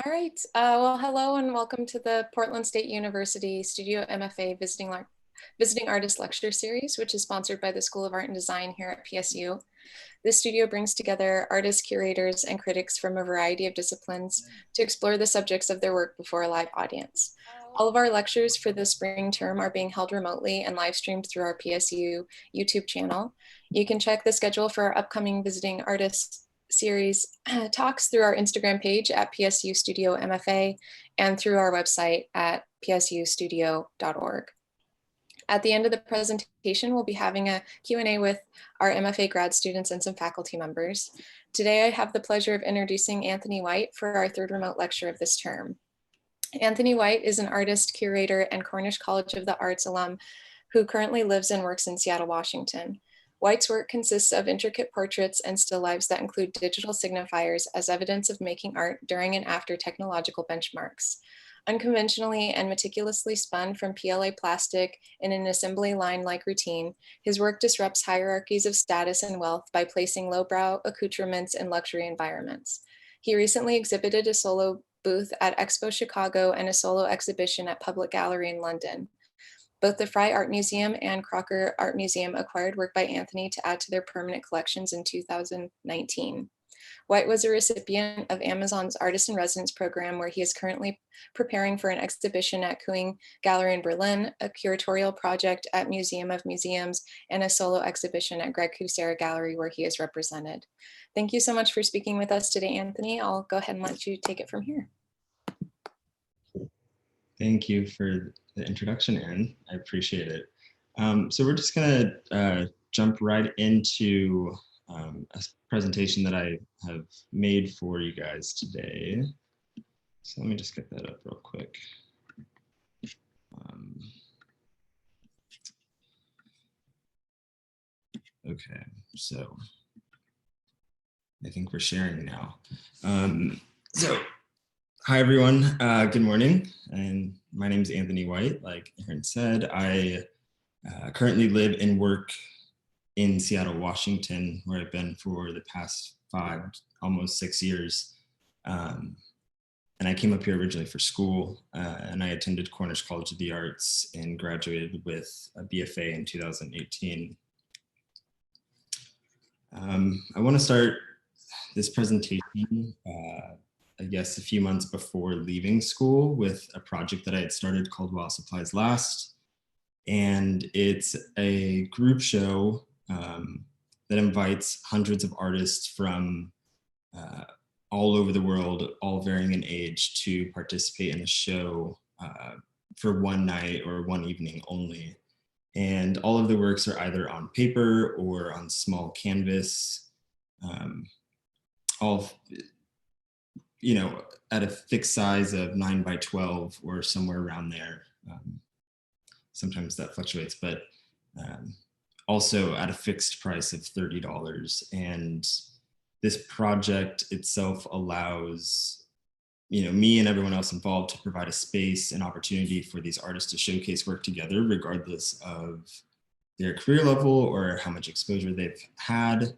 All right. Well, hello and welcome to the Portland State University Studio MFA Visiting Artist Lecture Series, which is sponsored by the School of Art and Design here at PSU. This studio brings together artists, curators, and critics from a variety of disciplines to explore the subjects of their work before a live audience. All of our lectures for the spring term are being held remotely and live streamed through our PSU YouTube channel. You can check the schedule for our upcoming Visiting Artists series talks through our Instagram page at PSU Studio MFA and through our website at psustudio.org. At the end of the presentation, we'll be having a Q&A with our MFA grad students and some faculty members. Today, I have the pleasure of introducing Anthony White for our third remote lecture of this term. Anthony White is an artist, curator, and Cornish College of the Arts alum who currently lives and works in Seattle, Washington. White's work consists of intricate portraits and still lifes that include digital signifiers as evidence of making art during and after technological benchmarks. Unconventionally and meticulously spun from PLA plastic in an assembly line-like routine, his work disrupts hierarchies of status and wealth by placing lowbrow accoutrements in luxury environments. He recently exhibited a solo booth at Expo Chicago and a solo exhibition at Public Gallery in London. Both the Fry Art Museum and Crocker Art Museum acquired work by Anthony to add to their permanent collections in 2019. White was a recipient of Amazon's Artist in Residence program, where he is currently preparing for an exhibition at Kuing Gallery in Berlin, a curatorial project at Museum of Museums, and a solo exhibition at Greg Kucera Gallery, where he is represented. Thank you so much for speaking with us today, Anthony. I'll go ahead and let you take it from here. Thank you for the introduction, Anne. I appreciate it. So we're just going to jump right into a presentation that I have made for you guys today. So let me just get that up real quick. Okay, so I think we're sharing now. Hi, everyone. Good morning. And my name is Anthony White. Like Aaron said, I currently live and work in Seattle, Washington, where I've been for the past 5, almost 6 years. And I came up here originally for school, and I attended Cornish College of the Arts and graduated with a BFA in 2018. I want to start this presentation I guess a few months before leaving school with a project that I had started called While Supplies Last. And it's a group show that invites hundreds of artists from all over the world, all varying in age, to participate in the show for one night or one evening only. And all of the works are either on paper or on small canvas, all at a fixed size of 9 by 12 or somewhere around there. Sometimes that fluctuates, but also at a fixed price of $30. And this project itself allows, me and everyone else involved to provide a space and opportunity for these artists to showcase work together, regardless of their career level or how much exposure they've had.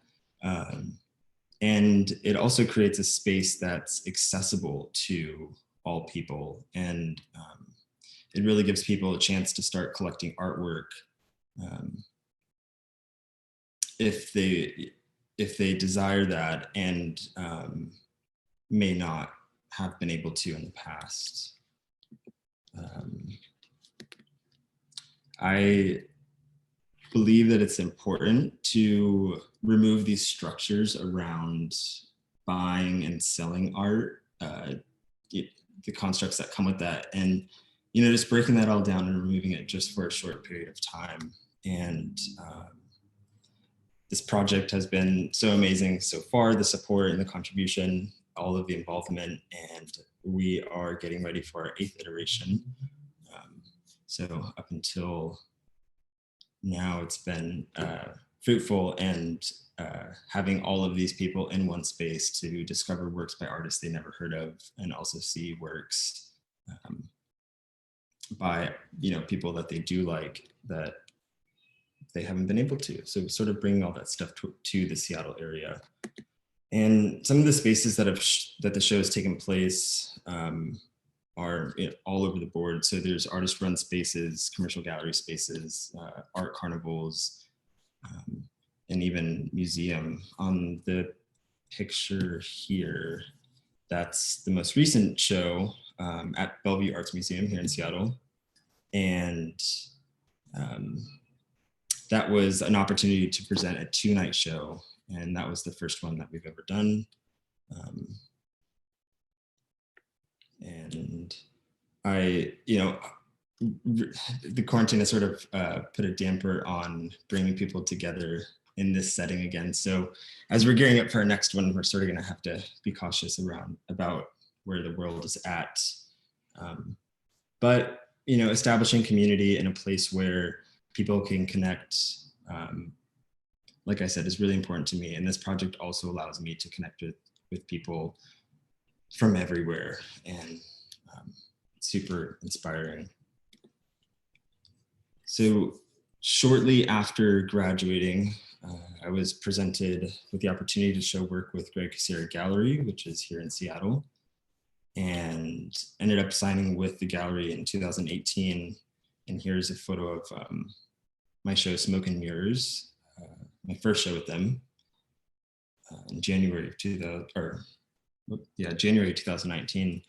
And it also creates a space that's accessible to all people. And it really gives people a chance to start collecting artwork if they desire that and may not have been able to in the past. I believe that it's important to remove these structures around buying and selling art, the constructs that come with that, and just breaking that all down and removing it just for a short period of time. And this project has been so amazing so far, the support and the contribution, all of the involvement, and we are getting ready for our 8th iteration. So up until now, it's been fruitful, and having all of these people in one space to discover works by artists they never heard of, and also see works by people that they do like that they haven't been able to. So sort of bringing all that stuff to the Seattle area. And some of the spaces that that the show has taken place are all over the board. So there's artist-run spaces, commercial gallery spaces, art carnivals, and even museum. On the picture here, that's the most recent show at Bellevue Arts Museum here in Seattle. And that was an opportunity to present a 2-night show. And that was the first one that we've ever done. And I, the quarantine has sort of put a damper on bringing people together in this setting again. So as we're gearing up for our next one, we're sort of going to have to be cautious about where the world is at. But establishing community in a place where people can connect, like I said, is really important to me. And this project also allows me to connect with people from everywhere, and super inspiring. So shortly after graduating, I was presented with the opportunity to show work with Greg Casera Gallery, which is here in Seattle, and ended up signing with the gallery in 2018. And here's a photo of my show, Smoke and Mirrors, my first show with them in January of 2019.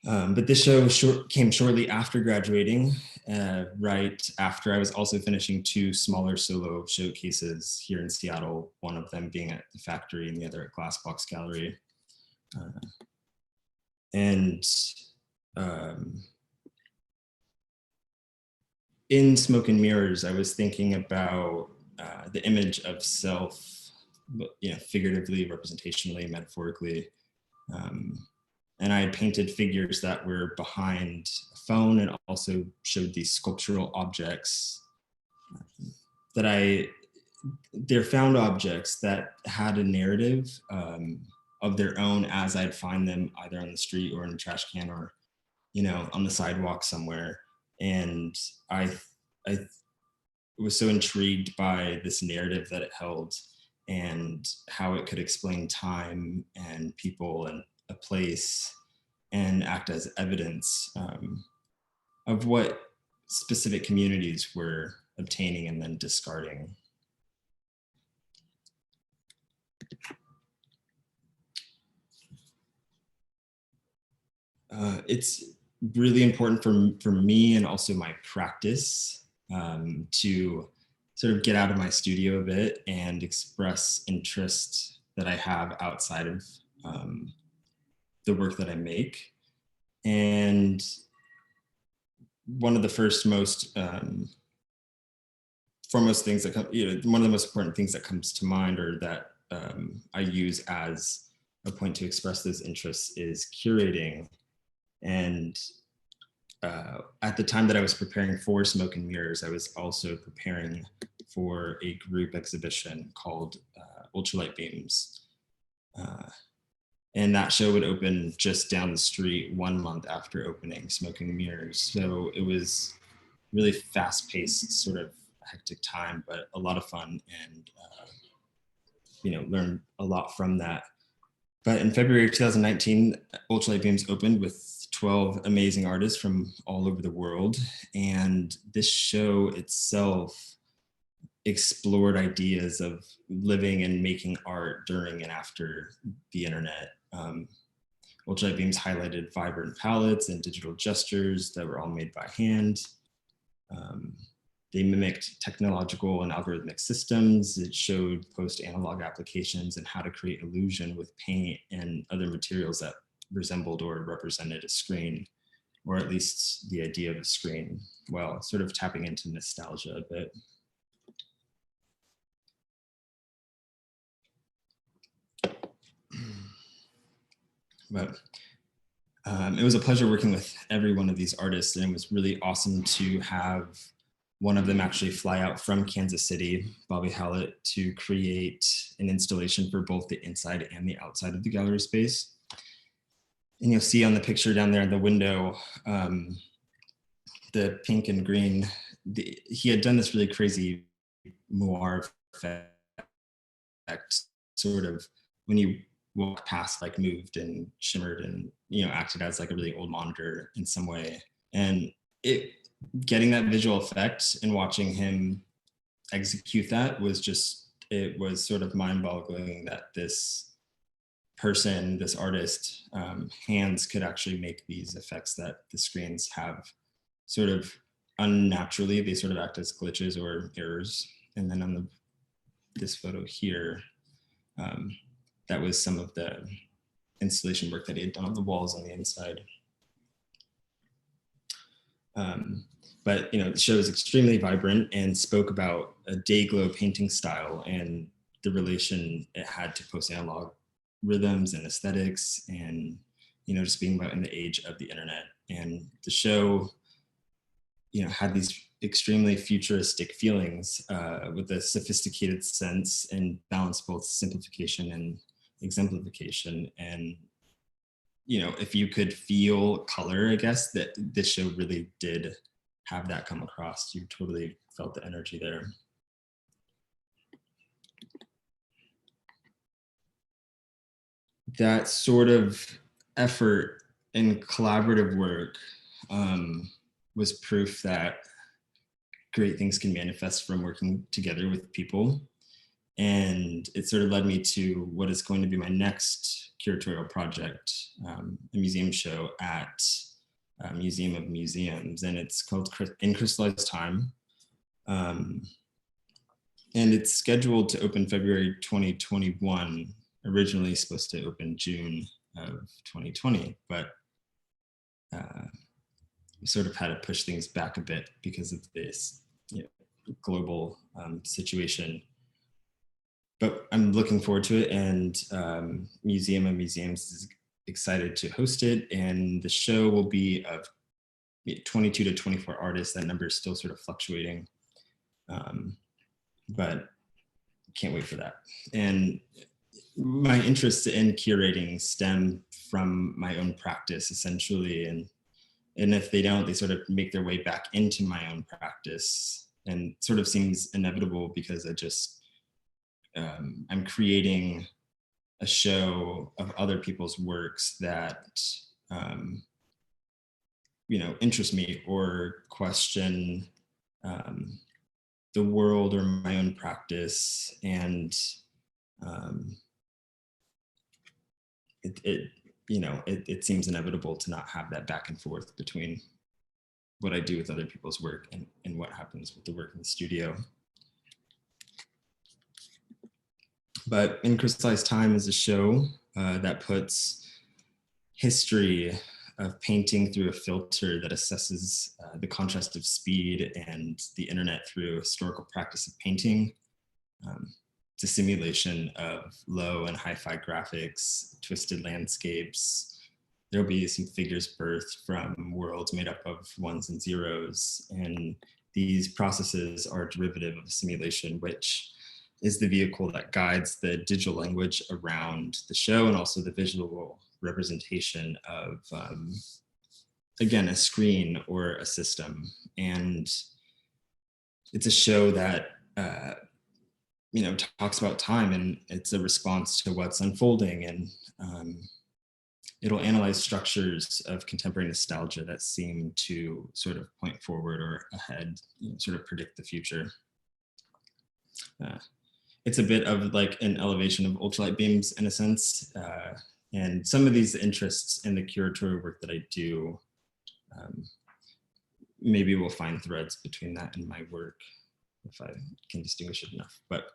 But this show came shortly after graduating, right after I was also finishing 2 smaller solo showcases here in Seattle, one of them being at the Factory and the other at Glassbox Gallery. In Smoke and Mirrors, I was thinking about the image of self, figuratively, representationally, metaphorically. And I had painted figures that were behind a phone, and also showed these sculptural objects they're found objects that had a narrative of their own as I'd find them either on the street or in a trash can or, on the sidewalk somewhere. And I was so intrigued by this narrative that it held and how it could explain time and people and a place and act as evidence of what specific communities were obtaining and then discarding. It's really important for me and also my practice to sort of get out of my studio a bit and express interest that I have outside of the work that I make. And one of the foremost things that come, one of the most important things that comes to mind, or that I use as a point to express those interests, is curating. And at the time that I was preparing for Smoke and Mirrors, I was also preparing for a group exhibition called Ultralight Beams. And that show would open just down the street 1 month after opening Smoke and Mirrors. So it was really fast-paced, sort of hectic time, but a lot of fun, and learned a lot from that. But in February of 2019, Ultralight Beams opened with 12 amazing artists from all over the world. And this show itself explored ideas of living and making art during and after the internet. Ultralight Beams highlighted vibrant palettes and digital gestures that were all made by hand. They mimicked technological and algorithmic systems. It showed post-analog applications and how to create illusion with paint and other materials that resembled or represented a screen, or at least the idea of a screen, while sort of tapping into nostalgia a bit. But it was a pleasure working with every one of these artists, and it was really awesome to have one of them actually fly out from Kansas City, Bobby Hallett, to create an installation for both the inside and the outside of the gallery space. And you'll see on the picture down there in the window, the pink and green, he had done this really crazy moire effect, sort of when you walk past, like moved and shimmered and, you know, acted as like a really old monitor in some way. And it, getting that visual effect and watching him execute that was just, it was sort of mind-boggling that this person, this artist, hands could actually make these effects that the screens have sort of unnaturally. They sort of act as glitches or errors. And then on this photo here, that was some of the installation work that he had done on the walls on the inside. But, you know, the show is extremely vibrant and spoke about a day glow painting style and the relation it had to post-analog rhythms and aesthetics, and, you know, just being about in the age of the internet. And the show, you know, had these extremely futuristic feelings with a sophisticated sense and balanced both simplification and exemplification. And, you know, if you could feel color, I guess that this show really did have that come across. You totally felt the energy there. That sort of effort and collaborative work was proof that great things can manifest from working together with people. And it sort of led me to what is going to be my next curatorial project, a museum show at Museum of Museums, and it's called In Crystallized Time. And it's scheduled to open February 2021, originally supposed to open June of 2020, but we sort of had to push things back a bit because of this, you know, global situation. But I'm looking forward to it, and Museum of Museums is excited to host it, and the show will be of 22 to 24 artists. That number is still sort of fluctuating, but can't wait for that. And my interests in curating stem from my own practice, essentially, and if they don't, they sort of make their way back into my own practice, and sort of seems inevitable because I just I'm creating a show of other people's works that you know, interest me or question the world or my own practice, and it you know, it seems inevitable to not have that back and forth between what I do with other people's work and what happens with the work in the studio. But In Crystallized Time is a show that puts history of painting through a filter that assesses the contrast of speed and the internet through historical practice of painting. It's a simulation of low and hi-fi graphics, twisted landscapes. There'll be some figures birthed from worlds made up of ones and zeros. And these processes are derivative of a simulation, which is the vehicle that guides the digital language around the show, and also the visual representation of, again, a screen or a system. And it's a show that, you know, talks about time, and it's a response to what's unfolding. And it'll analyze structures of contemporary nostalgia that seem to sort of point forward or ahead, you know, sort of predict the future. It's a bit of like an elevation of ultralight beams in a sense. And some of these interests in the curatorial work that I do, maybe we'll find threads between that and my work if I can distinguish it enough. But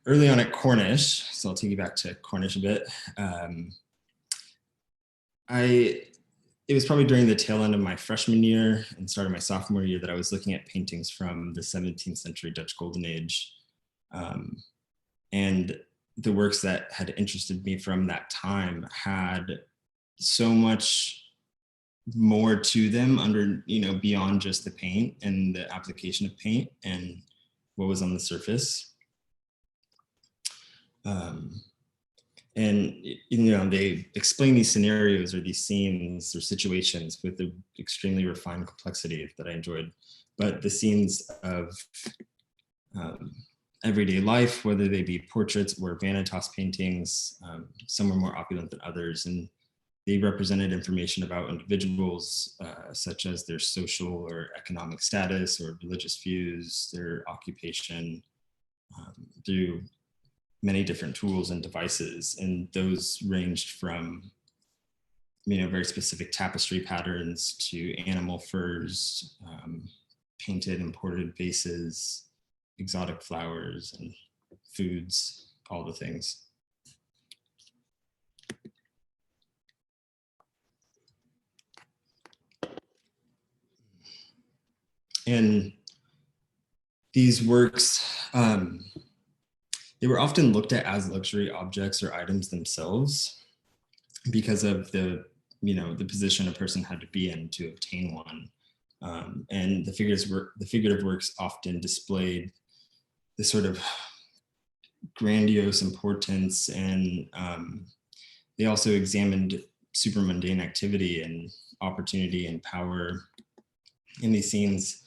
early on at Cornish, so I'll take you back to Cornish a bit. It was probably during the tail end of my freshman year and start of my sophomore year that I was looking at paintings from the 17th century Dutch Golden Age. And the works that had interested me from that time had so much more to them under, you know, beyond just the paint and the application of paint and what was on the surface. And, you know, they explain these scenarios or these scenes or situations with the extremely refined complexity that I enjoyed. But the scenes of everyday life, whether they be portraits or vanitas paintings. Some were more opulent than others, and they represented information about individuals, such as their social or economic status or religious views, their occupation, through many different tools and devices. And those ranged from, very specific tapestry patterns to animal furs, painted imported vases, exotic flowers and foods, all the things. And these works, they were often looked at as luxury objects or items themselves because of the position a person had to be in to obtain one. And the figurative works often displayed this sort of grandiose importance, and they also examined super mundane activity and opportunity and power. And these scenes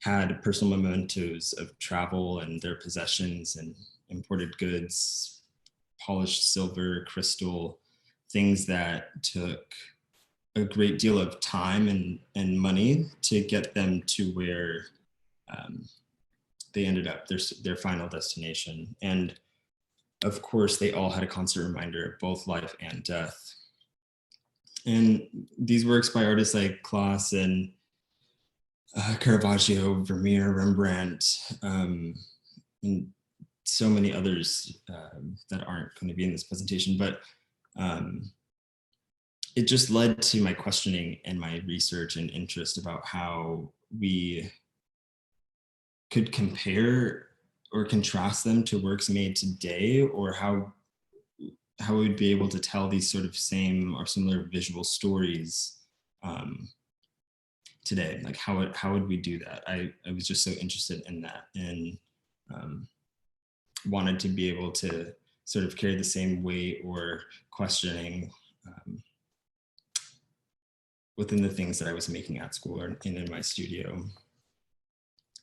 had personal mementos of travel and their possessions and imported goods, polished silver, crystal, things that took a great deal of time and money to get them to where they ended up, their final destination. And of course, they all had a constant reminder of both life and death. And these works by artists like Claes and Caravaggio, Vermeer, Rembrandt, and so many others that aren't going to be in this presentation, but it just led to my questioning and my research and interest about how we could compare or contrast them to works made today, or how we'd be able to tell these sort of same or similar visual stories today. Like how would we do that? I was just so interested in that, and wanted to be able to sort of carry the same weight or questioning within the things that I was making at school or in my studio.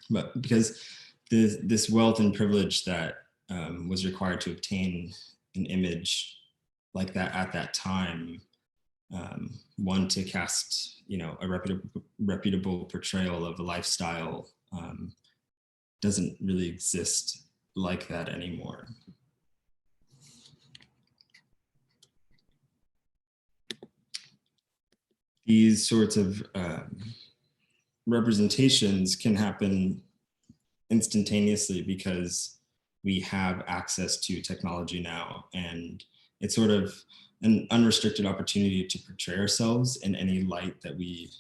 But because this wealth and privilege that was required to obtain an image like that at that time, one to cast, a reputable portrayal of a lifestyle doesn't really exist like that anymore. These sorts of representations can happen instantaneously because we have access to technology now, and it's sort of an unrestricted opportunity to portray ourselves in any light that we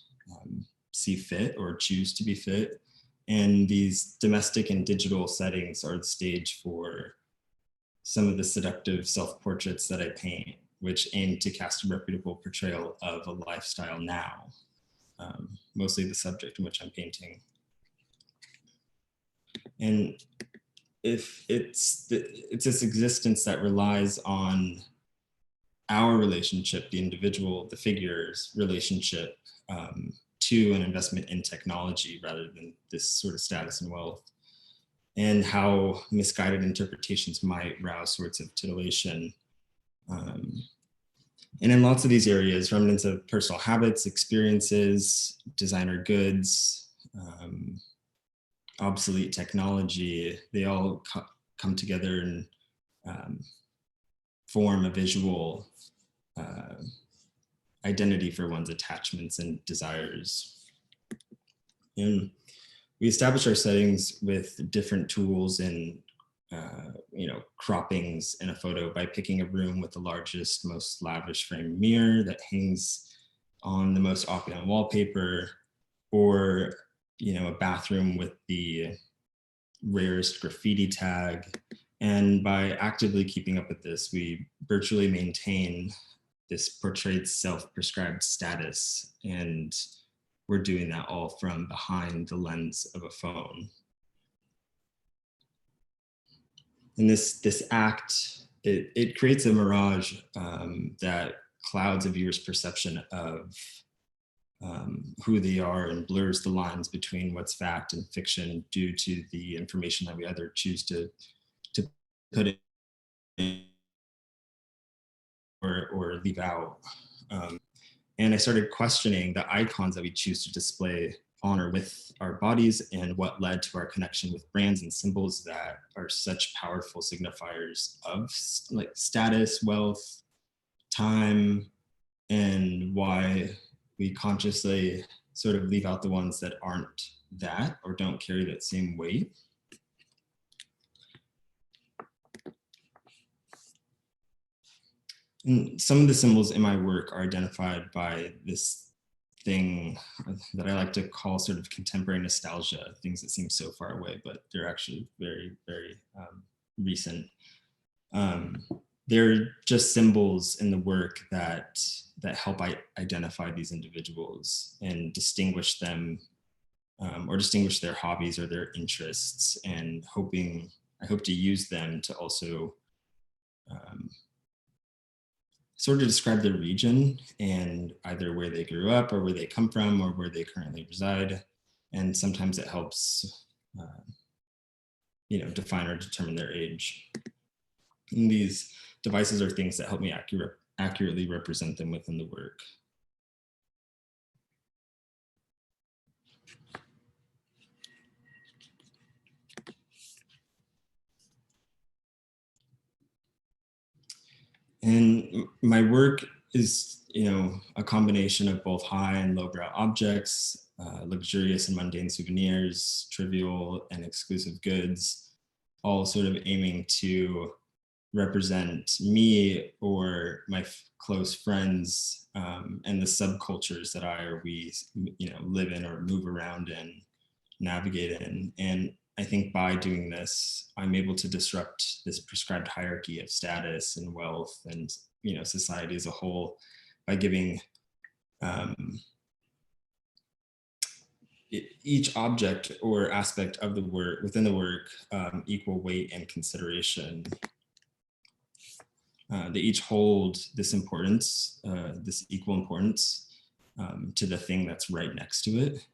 see fit or choose to be fit. And these domestic and digital settings are the stage for some of the seductive self-portraits that I paint, which aim to cast a reputable portrayal of a lifestyle now, mostly the subject in which I'm painting. And if it's this existence that relies on our relationship, the individual, the figure's relationship to an investment in technology rather than this sort of status and wealth, and how misguided interpretations might rouse sorts of titillation. And in lots of these areas, remnants of personal habits, experiences, designer goods, obsolete technology, they all come together and form a visual identity for one's attachments and desires. And we establish our settings with different tools and croppings in a photo by picking a room with the largest, most lavish frame mirror that hangs on the most opulent wallpaper, or a bathroom with the rarest graffiti tag. And by actively keeping up with this, we virtually maintain this portrayed self-prescribed status, and we're doing that all from behind the lens of a phone. And this act, it creates a mirage that clouds a viewer's perception of who they are and blurs the lines between what's fact and fiction due to the information that we either choose to put in or leave out. And I started questioning the icons that we choose to display on or with our bodies and what led to our connection with brands and symbols that are such powerful signifiers of like status, wealth, time, and why we consciously sort of leave out the ones that aren't that or don't carry that same weight. And some of the symbols in my work are identified by this thing that I like to call sort of contemporary nostalgia, things that seem so far away, but they're actually very, very recent. They're just symbols in the work that help identify these individuals and distinguish them, or distinguish their hobbies or their interests, and I hope to use them to also sort of describe their region and either where they grew up or where they come from or where they currently reside. And sometimes it helps, define or determine their age. And these devices are things that help me accurately represent them within the work. And my work is, a combination of both high and lowbrow objects, luxurious and mundane souvenirs, trivial and exclusive goods, all sort of aiming to represent me or my close friends, and the subcultures that we live in or move around in, navigate in. And I think by doing this, I'm able to disrupt this prescribed hierarchy of status and wealth and, society as a whole by giving each object or aspect of the work within the work equal weight and consideration. They each hold this importance, this equal importance to the thing that's right next to it.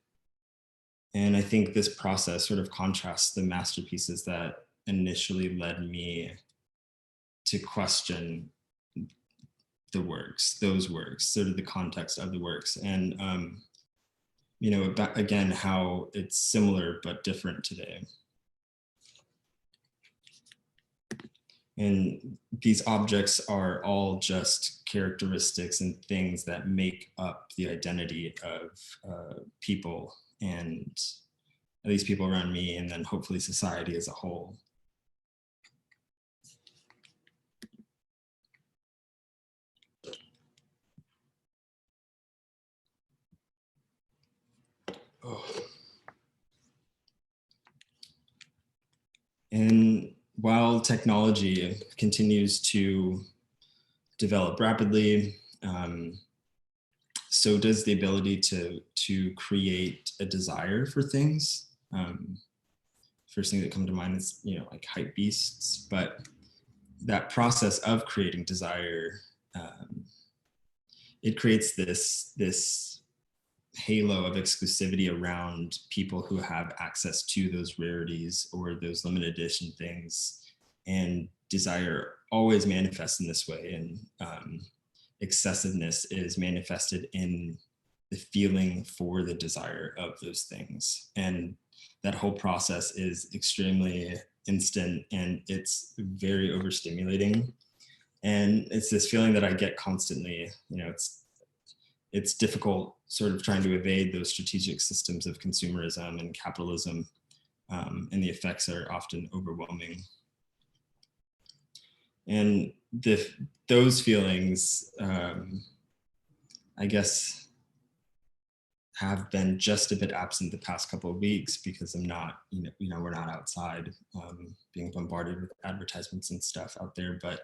And I think this process sort of contrasts the masterpieces that initially led me to question those works, sort of the context of the works. And, again, how it's similar but different today. And these objects are all just characteristics and things that make up the identity of people, and at least people around me, and then hopefully society as a whole. Oh. And while technology continues to develop rapidly, so does the ability to create a desire for things. First thing that come to mind is, like hype beasts, but that process of creating desire, it creates this halo of exclusivity around people who have access to those rarities or those limited edition things. And desire always manifests in this way. And excessiveness is manifested in the feeling for the desire of those things. And that whole process is extremely instant, and it's very overstimulating. And it's this feeling that I get constantly. It's difficult sort of trying to evade those strategic systems of consumerism and capitalism, and the effects are often overwhelming. And those feelings, I guess, have been just a bit absent the past couple of weeks because I'm not, we're not outside being bombarded with advertisements and stuff out there. But,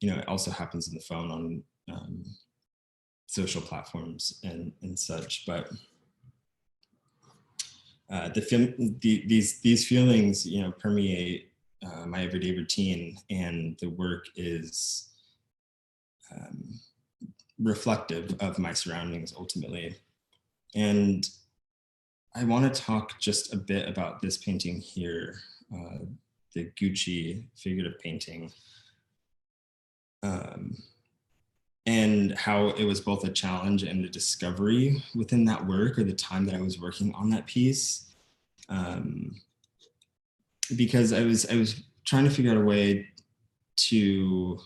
it also happens in the phone on social platforms and such. But these feelings, permeate my everyday routine, and the work is reflective of my surroundings ultimately. And I want to talk just a bit about this painting here, the Gucci figurative painting, and how it was both a challenge and a discovery within that work, or the time that I was working on that piece. Because I was trying to figure out a way to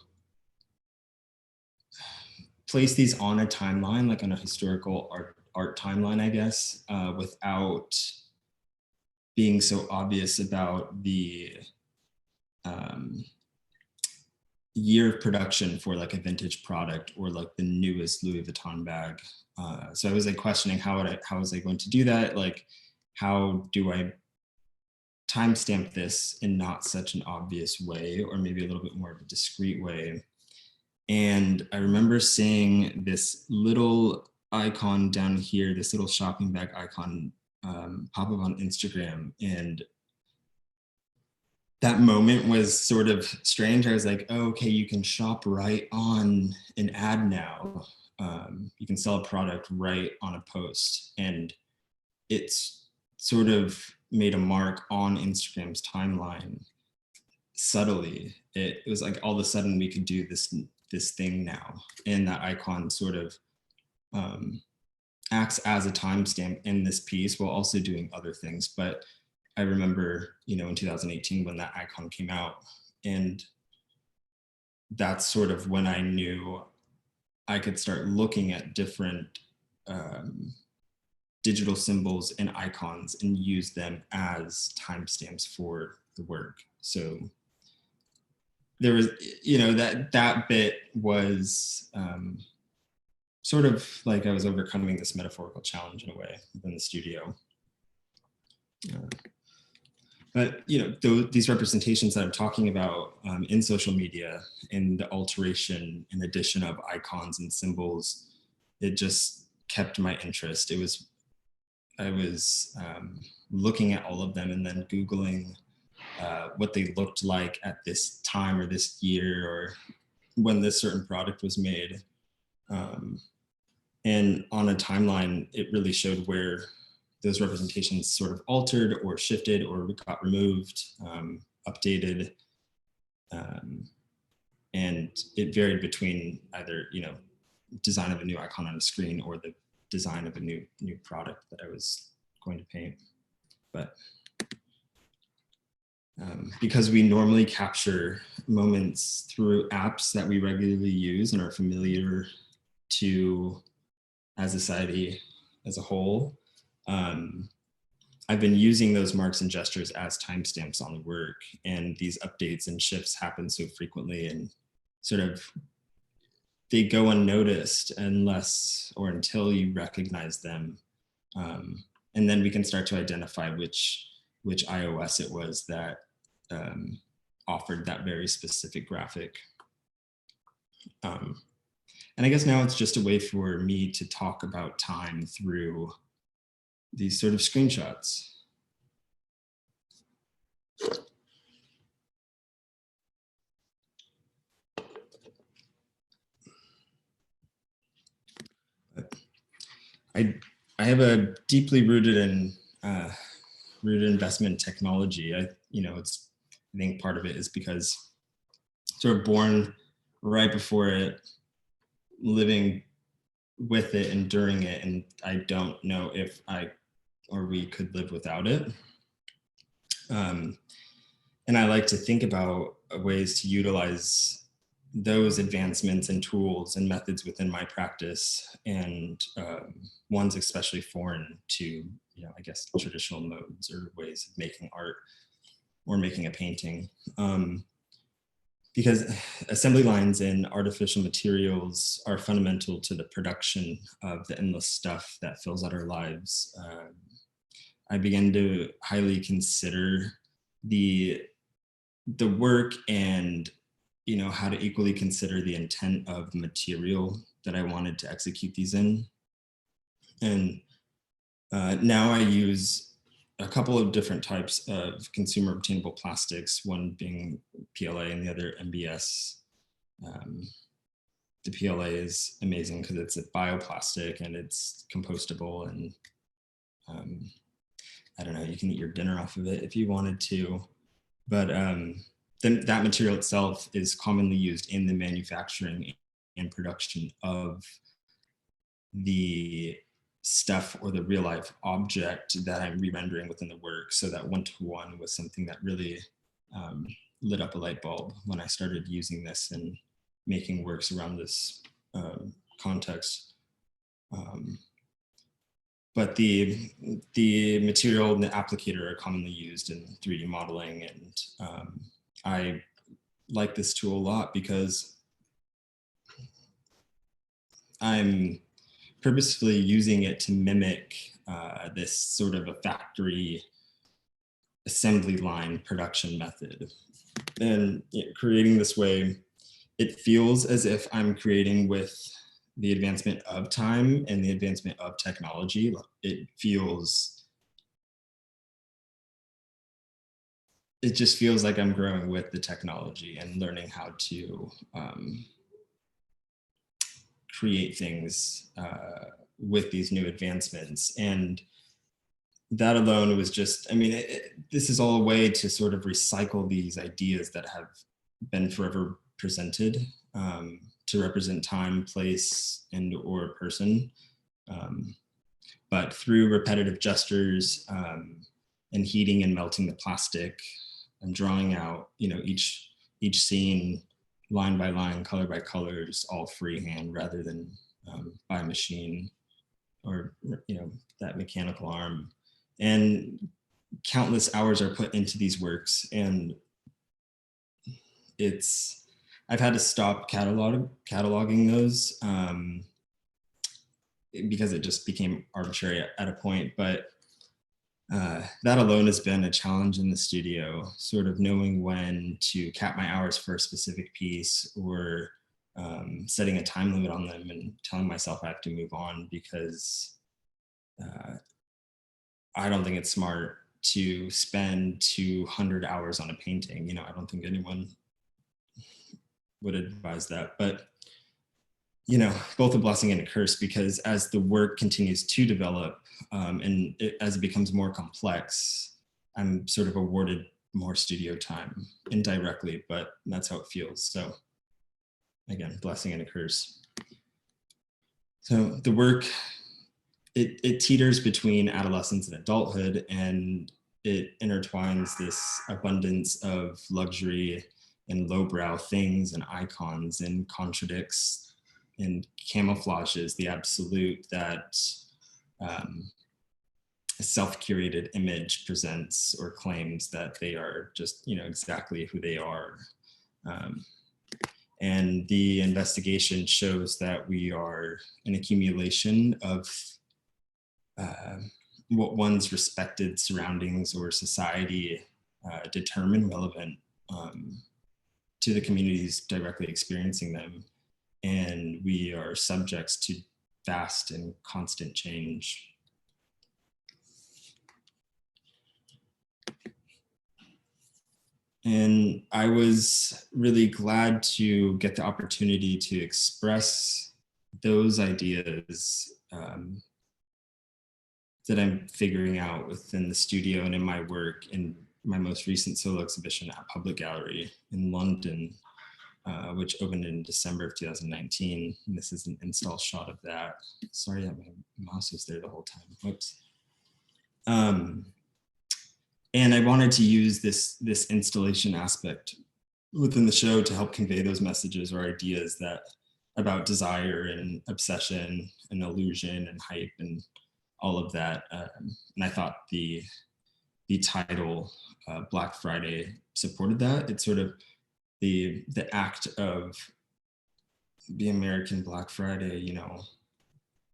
place these on a timeline, like on a historical art timeline, I guess, without being so obvious about the year of production for like a vintage product or like the newest Louis Vuitton bag. So I was like questioning how was I going to do that? Like, how do I timestamp this in not such an obvious way, or maybe a little bit more of a discreet way? And I remember seeing this little icon down here, this little shopping bag icon pop up on Instagram. And that moment was sort of strange. I was like, oh, okay, you can shop right on an ad now. You can sell a product right on a post. And it's sort of made a mark on Instagram's timeline subtly. It was like all of a sudden we could do this thing now. And that icon sort of acts as a timestamp in this piece while also doing other things. But I remember, in 2018 when that icon came out, and that's sort of when I knew I could start looking at different digital symbols and icons and use them as timestamps for the work. So there was, that bit was sort of like I was overcoming this metaphorical challenge in a way within the studio. But these representations that I'm talking about in social media, and the alteration and addition of icons and symbols, it just kept my interest. I was looking at all of them and then Googling what they looked like at this time or this year or when this certain product was made. And on a timeline, it really showed where those representations sort of altered or shifted or got removed, updated. And it varied between either, design of a new icon on a screen or the design of a new product that I was going to paint. But because we normally capture moments through apps that we regularly use and are familiar to as a society as a whole, I've been using those marks and gestures as timestamps on the work, and these updates and shifts happen so frequently and sort of they go unnoticed unless or until you recognize them. And then we can start to identify which iOS it was that offered that very specific graphic. And I guess now it's just a way for me to talk about time through these sort of screenshots. I have a deeply rooted investment in technology. I think part of it is because sort of born right before it, living with it and during it, and I don't know if I or we could live without it. And I like to think about ways to utilize those advancements and tools and methods within my practice, and ones especially foreign to, I guess, traditional modes or ways of making art or making a painting. Because assembly lines and artificial materials are fundamental to the production of the endless stuff that fills out our lives. I began to highly consider the work and how to equally consider the intent of the material that I wanted to execute these in. And now I use a couple of different types of consumer obtainable plastics, one being PLA and the other MBS. the PLA is amazing because it's a bioplastic and it's compostable, and I don't know, you can eat your dinner off of it if you wanted to. But then that material itself is commonly used in the manufacturing and production of the stuff or the real life object that I'm re-rendering within the work. So that one-to-one was something that really lit up a light bulb when I started using this and making works around this context. But the material and the applicator are commonly used in 3D modeling, and I like this tool a lot because I'm purposefully using it to mimic this sort of a factory assembly line production method. And creating this way, it feels as if I'm creating with the advancement of time and the advancement of technology. It just feels like I'm growing with the technology and learning how to create things with these new advancements. And that alone was just, I mean, this is all a way to sort of recycle these ideas that have been forever presented to represent time, place, and or person. But through repetitive gestures and heating and melting the plastic and drawing out, each scene line by line, color by color, just all freehand rather than by machine or, that mechanical arm. And countless hours are put into these works, and I've had to stop cataloging those because it just became arbitrary at a point. But that alone has been a challenge in the studio, sort of knowing when to cap my hours for a specific piece, or setting a time limit on them and telling myself I have to move on, because I don't think it's smart to spend 200 hours on a painting. I don't think anyone would advise that. But both a blessing and a curse, because as the work continues to develop and as it becomes more complex, I'm sort of awarded more studio time indirectly, but that's how it feels. So again, blessing and a curse. So the work, it teeters between adolescence and adulthood, and it intertwines this abundance of luxury and lowbrow things and icons, and contradicts and camouflages the absolute that a self-curated image presents, or claims that they are just, exactly who they are. And the investigation shows that we are an accumulation of what one's respected surroundings or society determine relevant to the communities directly experiencing them. And we are subjects to vast and constant change. And I was really glad to get the opportunity to express those ideas that I'm figuring out within the studio and in my work in my most recent solo exhibition at Public Gallery in London, which opened in December of 2019. And this is an install shot of that. Sorry that my mouse was there the whole time. Whoops. And I wanted to use this installation aspect within the show to help convey those messages or ideas that about desire and obsession and illusion and hype and all of that. And I thought the title Black Friday supported that. It's sort of the act of the American Black Friday,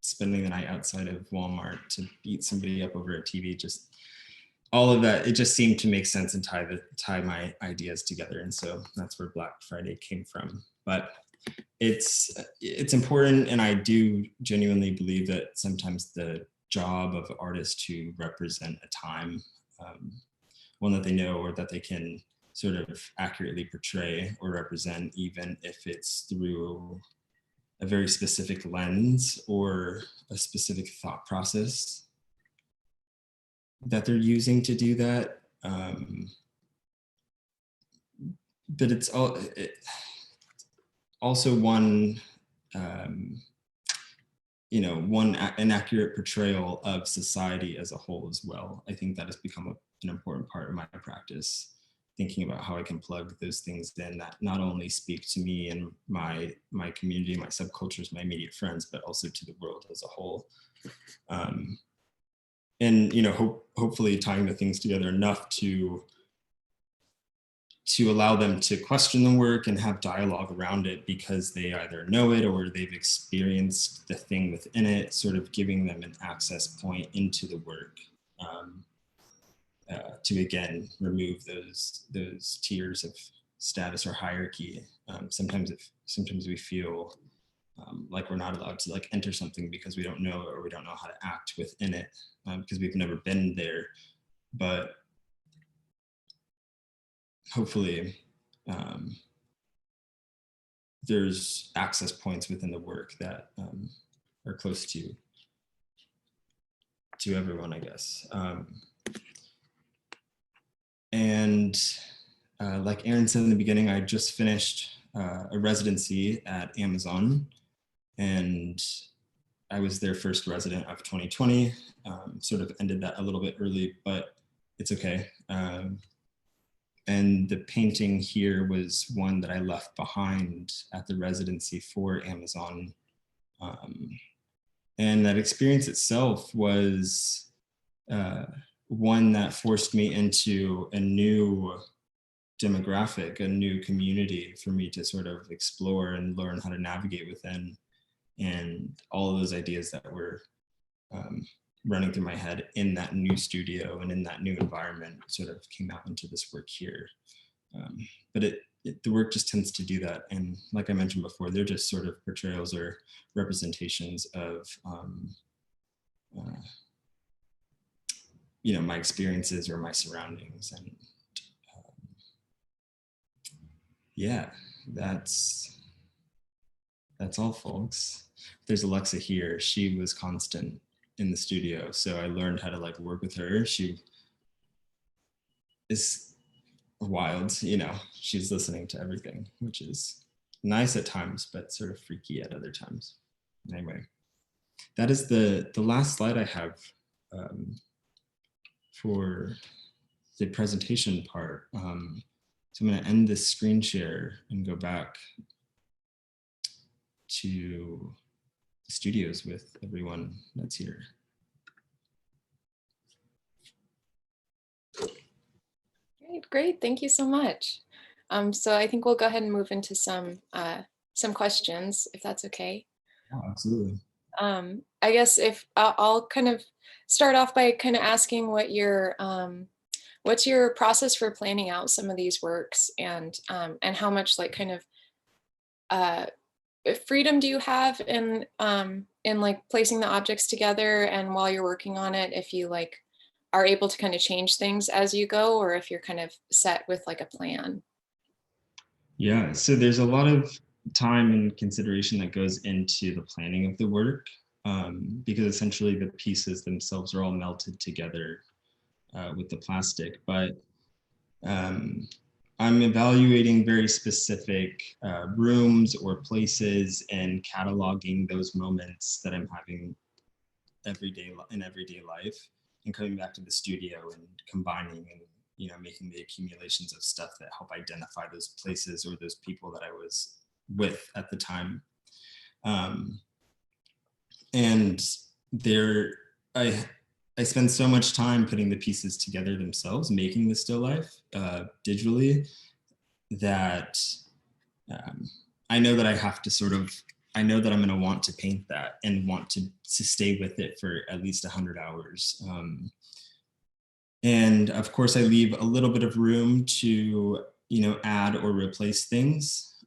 spending the night outside of Walmart to beat somebody up over a TV, just all of that. It just seemed to make sense and tie my ideas together. And so that's where Black Friday came from. But it's important, and I do genuinely believe that sometimes the job of artists to represent a time, one that they know or that they can sort of accurately portray or represent, even if it's through a very specific lens or a specific thought process that they're using to do that. But it's also one, one inaccurate portrayal of society as a whole as well. I think that has become an important part of my practice, thinking about how I can plug those things in that not only speak to me and my community, my subcultures, my immediate friends, but also to the world as a whole. And hopefully tying the things together enough to allow them to question the work and have dialogue around it because they either know it or they've experienced the thing within it, sort of giving them an access point into the work, to again remove those tiers of status or hierarchy. Sometimes we feel like we're not allowed to like enter something because we don't know or we don't know how to act within it, because we've never been there. But hopefully there's access points within the work that are close to everyone, I guess. And like Aaron said in the beginning, I just finished a residency at Amazon, and I was their first resident of 2020. Sort of ended that a little bit early, but it's okay. And the painting here was one that I left behind at the residency for Amazon. And that experience itself was one that forced me into a new demographic, a new community for me to sort of explore and learn how to navigate within. And all of those ideas that were running through my head in that new studio and in that new environment sort of came out into this work here. But the work just tends to do that. And like I mentioned before, they're just sort of portrayals or representations of, my experiences or my surroundings. And yeah, that's all, folks. There's Alexa here. She was constant in the studio, so I learned how to like work with her. She is wild, she's listening to everything, which is nice at times, but sort of freaky at other times. Anyway, that is the last slide I have for the presentation part. So I'm going to end this screen share and go back to the studios with everyone that's here. Great. Thank you so much. So I think we'll go ahead and move into some questions, if that's okay. Oh, absolutely. I guess if I'll kind of start off by kind of asking what your what's your process for planning out some of these works, and how much like kind of freedom do you have in like placing the objects together, and while you're working on it, if you like are able to kind of change things as you go, or if you're kind of set with like a plan? Yeah, so there's a lot of time and consideration that goes into the planning of the work, because essentially the pieces themselves are all melted together with the plastic. But I'm evaluating very specific rooms or places and cataloging those moments that I'm having in everyday life, and coming back to the studio and combining and making the accumulations of stuff that help identify those places or those people that I was with at the time. And there, I spend so much time putting the pieces together themselves, making the still life digitally, that I know that I have to I know that I'm going to want to paint that and want to stay with it for at least 100 hours. And of course, I leave a little bit of room to, add or replace things.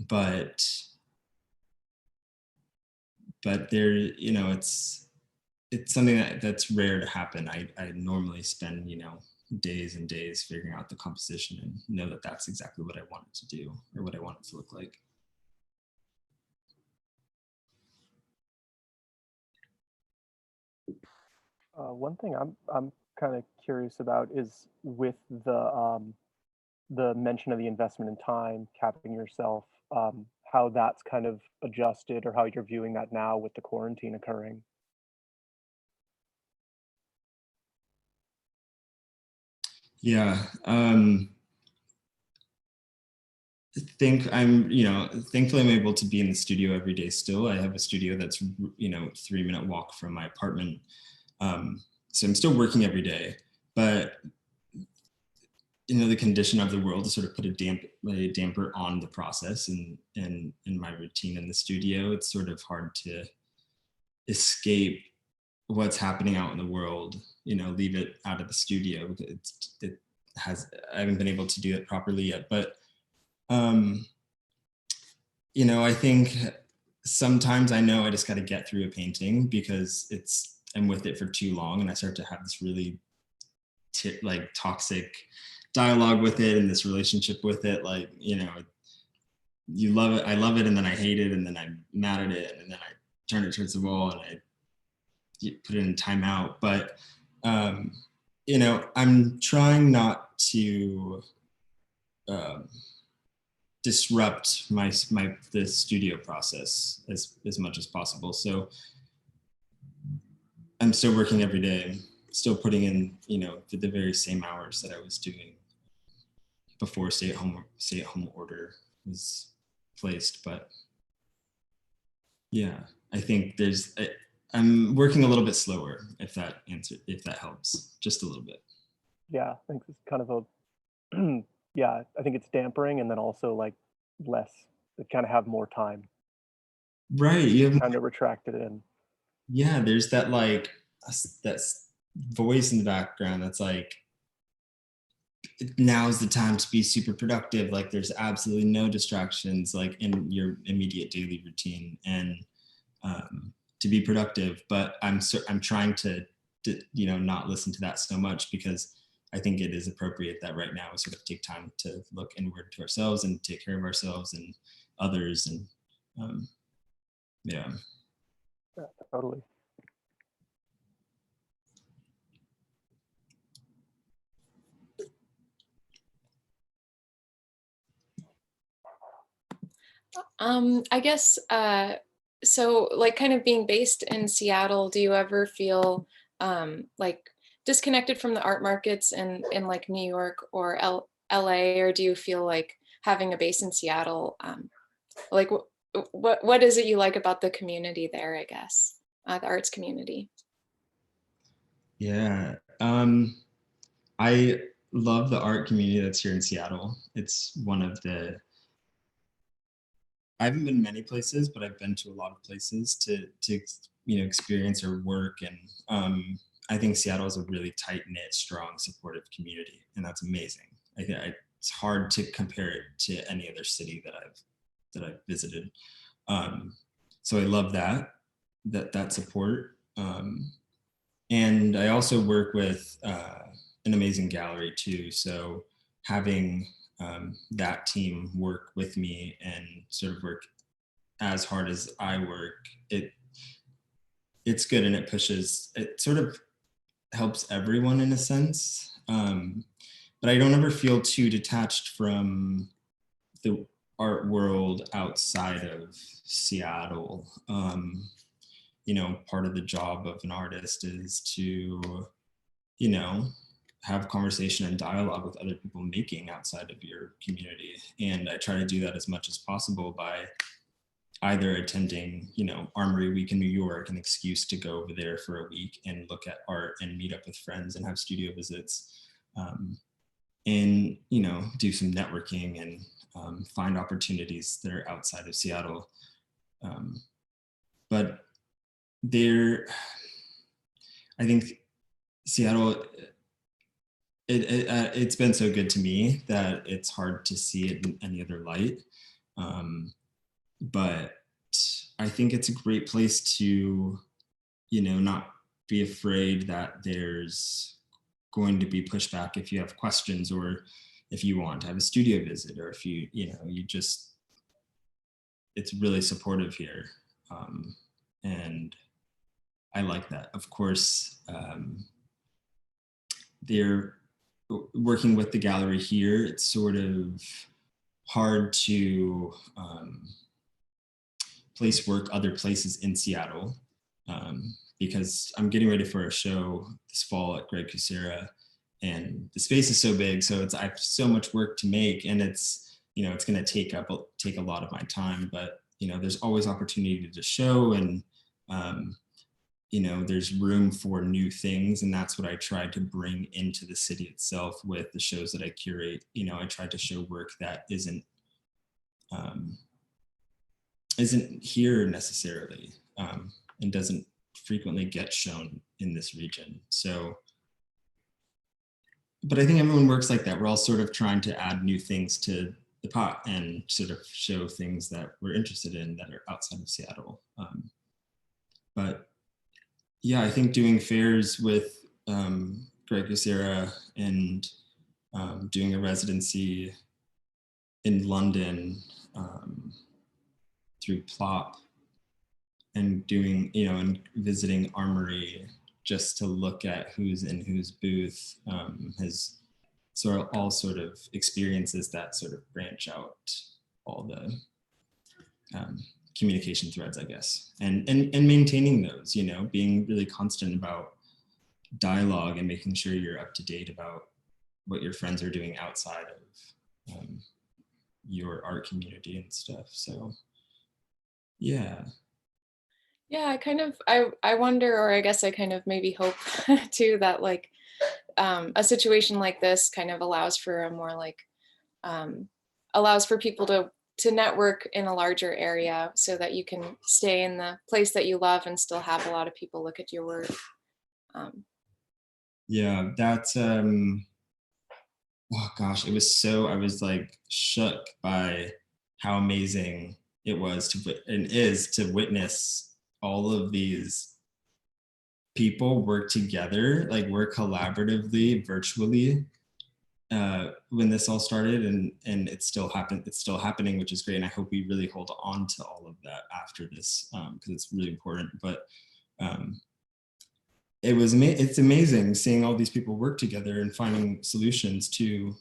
But there, it's something that's rare to happen. I normally spend, days and days figuring out the composition and know that that's exactly what I want it to do or what I want it to look like. One thing I'm kind of curious about is with the mention of the investment in time, capping yourself, how that's kind of adjusted or how you're viewing that now with the quarantine occurring. Yeah. Think I'm, thankfully I'm able to be in the studio every day still. I have a studio that's, 3-minute walk from my apartment. So I'm still working every day, but the condition of the world to sort of put a damper on the process and in my routine in the studio. It's sort of hard to escape what's happening out in the world, leave it out of the studio. I haven't been able to do it properly yet, but I think sometimes I know I just got to get through a painting because I'm with it for too long, and I start to have this really toxic dialogue with it and this relationship with it. You love it, I love it, and then I hate it, and then I'm mad at it, and then I turn it towards the wall and I put it in timeout. But I'm trying not to disrupt the studio process as much as possible. So I'm still working every day, still putting in, the very same hours that I was doing before stay-at-home order was placed. But yeah, I think I'm working a little bit slower, if that helps, just a little bit. Yeah, I think it's kind of a yeah, I think it's dampering and then also like less, kind of have more time. Right. You have kind of retract it in. Yeah, there's that that voice in the background that's like, now's the time to be super productive. Like there's absolutely no distractions like in your immediate daily routine, and to be productive. But I'm trying to not listen to that so much, because I think it is appropriate that right now we sort of take time to look inward to ourselves and take care of ourselves and others. And yeah. Yeah, totally. I guess, so like kind of being based in Seattle, do you ever feel like disconnected from the art markets in like New York or LA, or do you feel like having a base in Seattle, like what is it you like about the community there, I guess, the arts community? Yeah. I love the art community that's here in Seattle. It's one of I haven't been many places, but I've been to a lot of places to experience or work. And I think Seattle is a really tight knit, strong, supportive community, and that's amazing. It's hard to compare it to any other city that I've visited. So I love that support. And I also work with an amazing gallery too. So having that team work with me and sort of work as hard as I work, it's good, and it sort of helps everyone in a sense. But I don't ever feel too detached from the art world outside of Seattle. Part of the job of an artist is to, have conversation and dialogue with other people making outside of your community. And I try to do that as much as possible by either attending, Armory Week in New York, an excuse to go over there for a week and look at art and meet up with friends and have studio visits, and, do some networking and find opportunities that are outside of Seattle. But I think Seattle, it's been so good to me that it's hard to see it in any other light. But I think it's a great place to, not be afraid that there's going to be pushback if you have questions, or if you want to have a studio visit, or if it's really supportive here. And I like that. Of course, they're working with the gallery here. It's sort of hard to place work other places in Seattle, because I'm getting ready for a show this fall at Greg Kucera, and the space is so big, so I have so much work to make, and it's going to take a lot of my time. But there's always opportunity to show, and there's room for new things, and that's what I tried to bring into the city itself with the shows that I curate. I tried to show work that isn't here necessarily, and doesn't frequently get shown in this region. So, but I think everyone works like that. We're all sort of trying to add new things to the pot and sort of show things that we're interested in that are outside of Seattle. But yeah, I think doing fairs with Greg Kucera and doing a residency in London through Plop, and doing, and visiting Armory just to look at who's in whose booth, has all sort of experiences that sort of branch out all the communication threads, I guess, and maintaining those, being really constant about dialogue and making sure you're up to date about what your friends are doing outside of your art community and stuff. So yeah. Yeah, I wonder, or I guess I kind of maybe hope too, that like a situation like this kind of allows for a more like allows for people to network in a larger area, so that you can stay in the place that you love and still have a lot of people look at your work. Yeah, that's oh gosh, I was like shook by how amazing it was and is to witness all of these people work together, like work collaboratively, virtually, when this all started, and it's still happening, which is great. And I hope we really hold on to all of that after this, because it's really important. But it's amazing seeing all these people work together and finding solutions to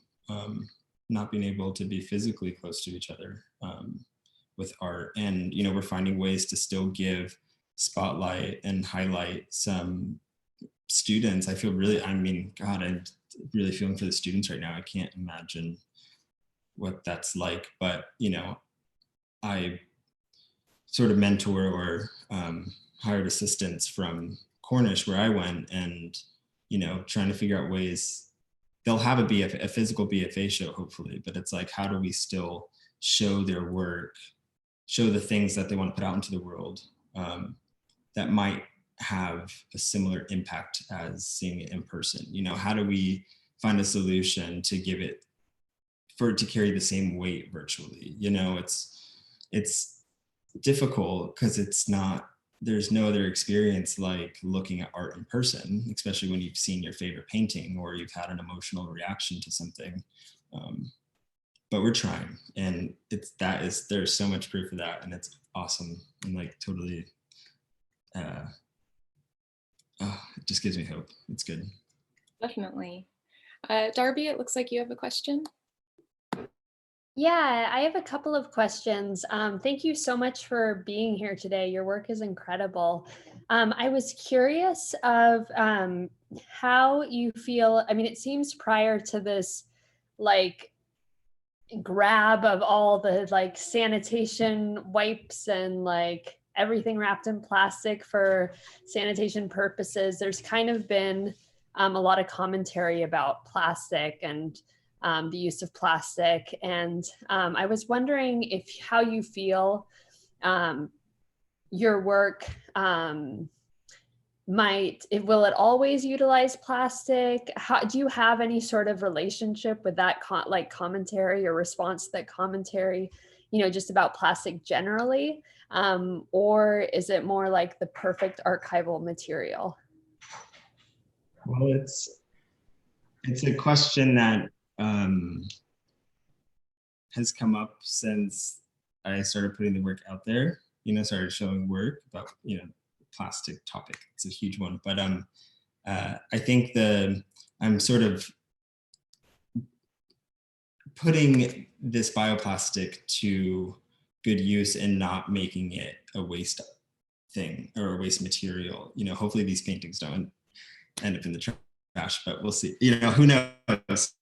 not being able to be physically close to each other with art. And we're finding ways to still give spotlight and highlight some students. I mean, God, I'm really feeling for the students right now. I can't imagine what that's like. But I sort of mentor or hired assistants from Cornish, where I went, and trying to figure out ways. They'll have a physical BFA show, hopefully, but it's like, how do we still show their work, show the things that they want to put out into the world, that might have a similar impact as seeing it in person? How do we find a solution to give it, for it to carry the same weight virtually? It's difficult because there's no other experience like looking at art in person, especially when you've seen your favorite painting or you've had an emotional reaction to something. But we're trying, and there's so much proof of that, and it's awesome. And like totally, it just gives me hope. It's good. Definitely. Darby, it looks like you have a question. Yeah, I have a couple of questions. Thank you so much for being here today. Your work is incredible. I was curious of how you feel. I mean, it seems prior to this, like, grab of all the like sanitation wipes and like everything wrapped in plastic for sanitation purposes, there's kind of been a lot of commentary about plastic and the use of plastic. And I was wondering how you feel your work will it always utilize plastic? How do you have any sort of relationship with that commentary or response to that commentary, just about plastic generally? Or is it more like the perfect archival material? Well, it's a question that has come up since I started putting the work out there, started showing work about, plastic topic. It's a huge one. But I think I'm sort of putting this bioplastic to good use and not making it a waste thing or a waste material. You know, hopefully these paintings don't end up in the trash, but we'll see. You know, who knows?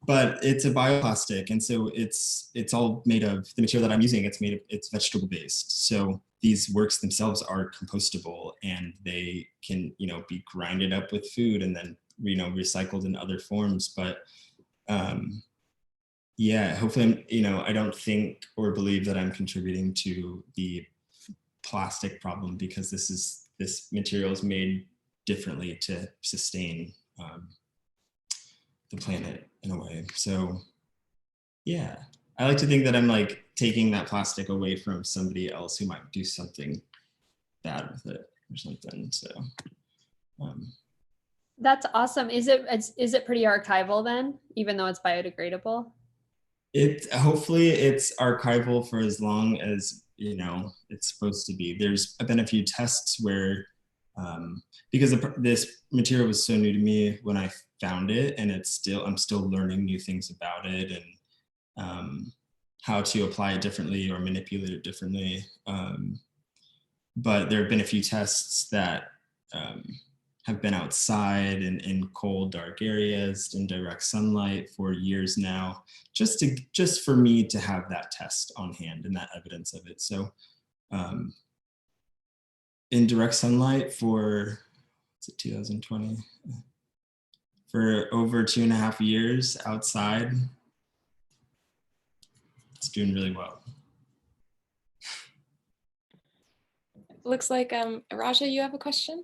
But it's a bioplastic, and so it's all made of the material that I'm using. It's vegetable based, so these works themselves are compostable, and they can, you know, be grinded up with food and then, you know, recycled in other forms. But yeah, hopefully, you know, I don't think or believe that I'm contributing to the plastic problem, because this material is made differently to sustain the planet in a way. So yeah, I like to think that I'm like taking that plastic away from somebody else who might do something bad with it or something. So that's awesome. Is it pretty archival then, even though it's biodegradable? Hopefully it's archival for as long as, you know, it's supposed to be. There's been a few tests where because this material was so new to me when I found it, and I'm still learning new things about it, and how to apply it differently or manipulate it differently. But there have been a few tests that have been outside in cold, dark areas in direct sunlight for years now, just for me to have that test on hand and that evidence of it. So in direct sunlight for, what's it, 2020? For over 2.5 years outside, it's doing really well. Looks like Raja, you have a question?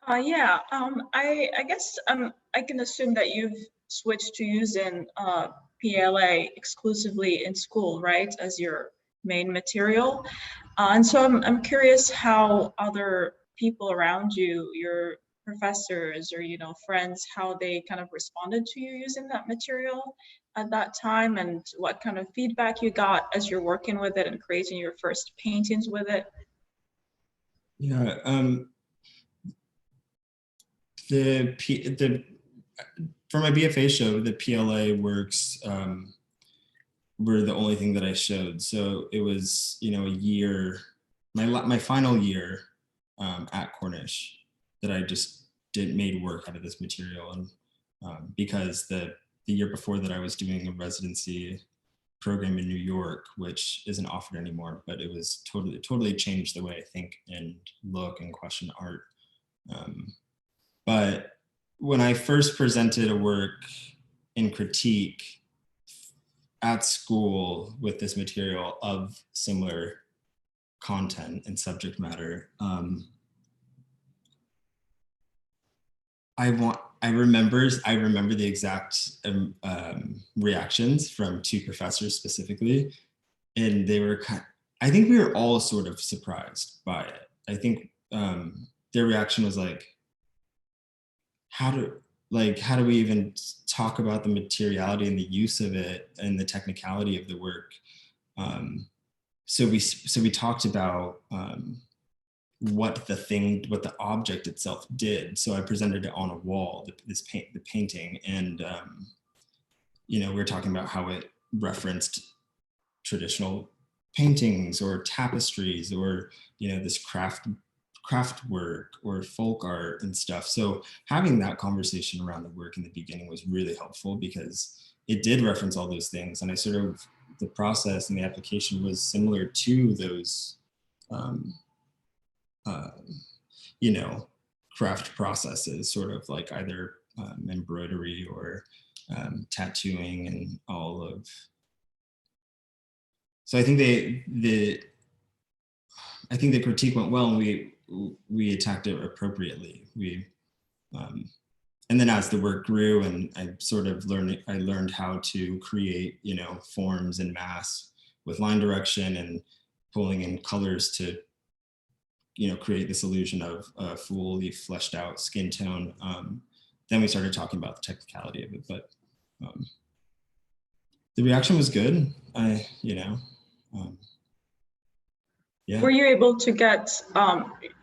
Yeah, I guess I can assume that you've switched to using PLA exclusively in school, right, as your main material. And so I'm curious how other people around you, your professors or, you know, friends, how they kind of responded to you using that material at that time, and what kind of feedback you got as you're working with it and creating your first paintings with it. Yeah, for my BFA show, the PLA works were the only thing that I showed. So it was, you know, a year, my final year at Cornish, that I just made work out of this material. And because the year before that, I was doing a residency program in New York, which isn't offered anymore, but it was totally changed the way I think and look and question art. But when I first presented a work in critique at school with this material of similar content and subject matter, I remember the exact reactions from two professors specifically, and they were I think we were all sort of surprised by it. I think their reaction was like, how do we even talk about the materiality and the use of it and the technicality of the work? So we talked about what the object itself did. So I presented it on a wall, the painting, and you know, we were talking about how it referenced traditional paintings or tapestries, or, you know, this craft work or folk art and stuff. So having that conversation around the work in the beginning was really helpful, because it did reference all those things, and I sort of, the process and the application was similar to those you know, craft processes, sort of like either embroidery or tattooing and all of. So I think the critique went well, and we attacked it appropriately. And then as the work grew, and I learned how to create, you know, forms and mass with line direction and pulling in colors to, you know, create this illusion of a fully fleshed out skin tone. Then we started talking about the technicality of it, but the reaction was good. Yeah. Were you able to get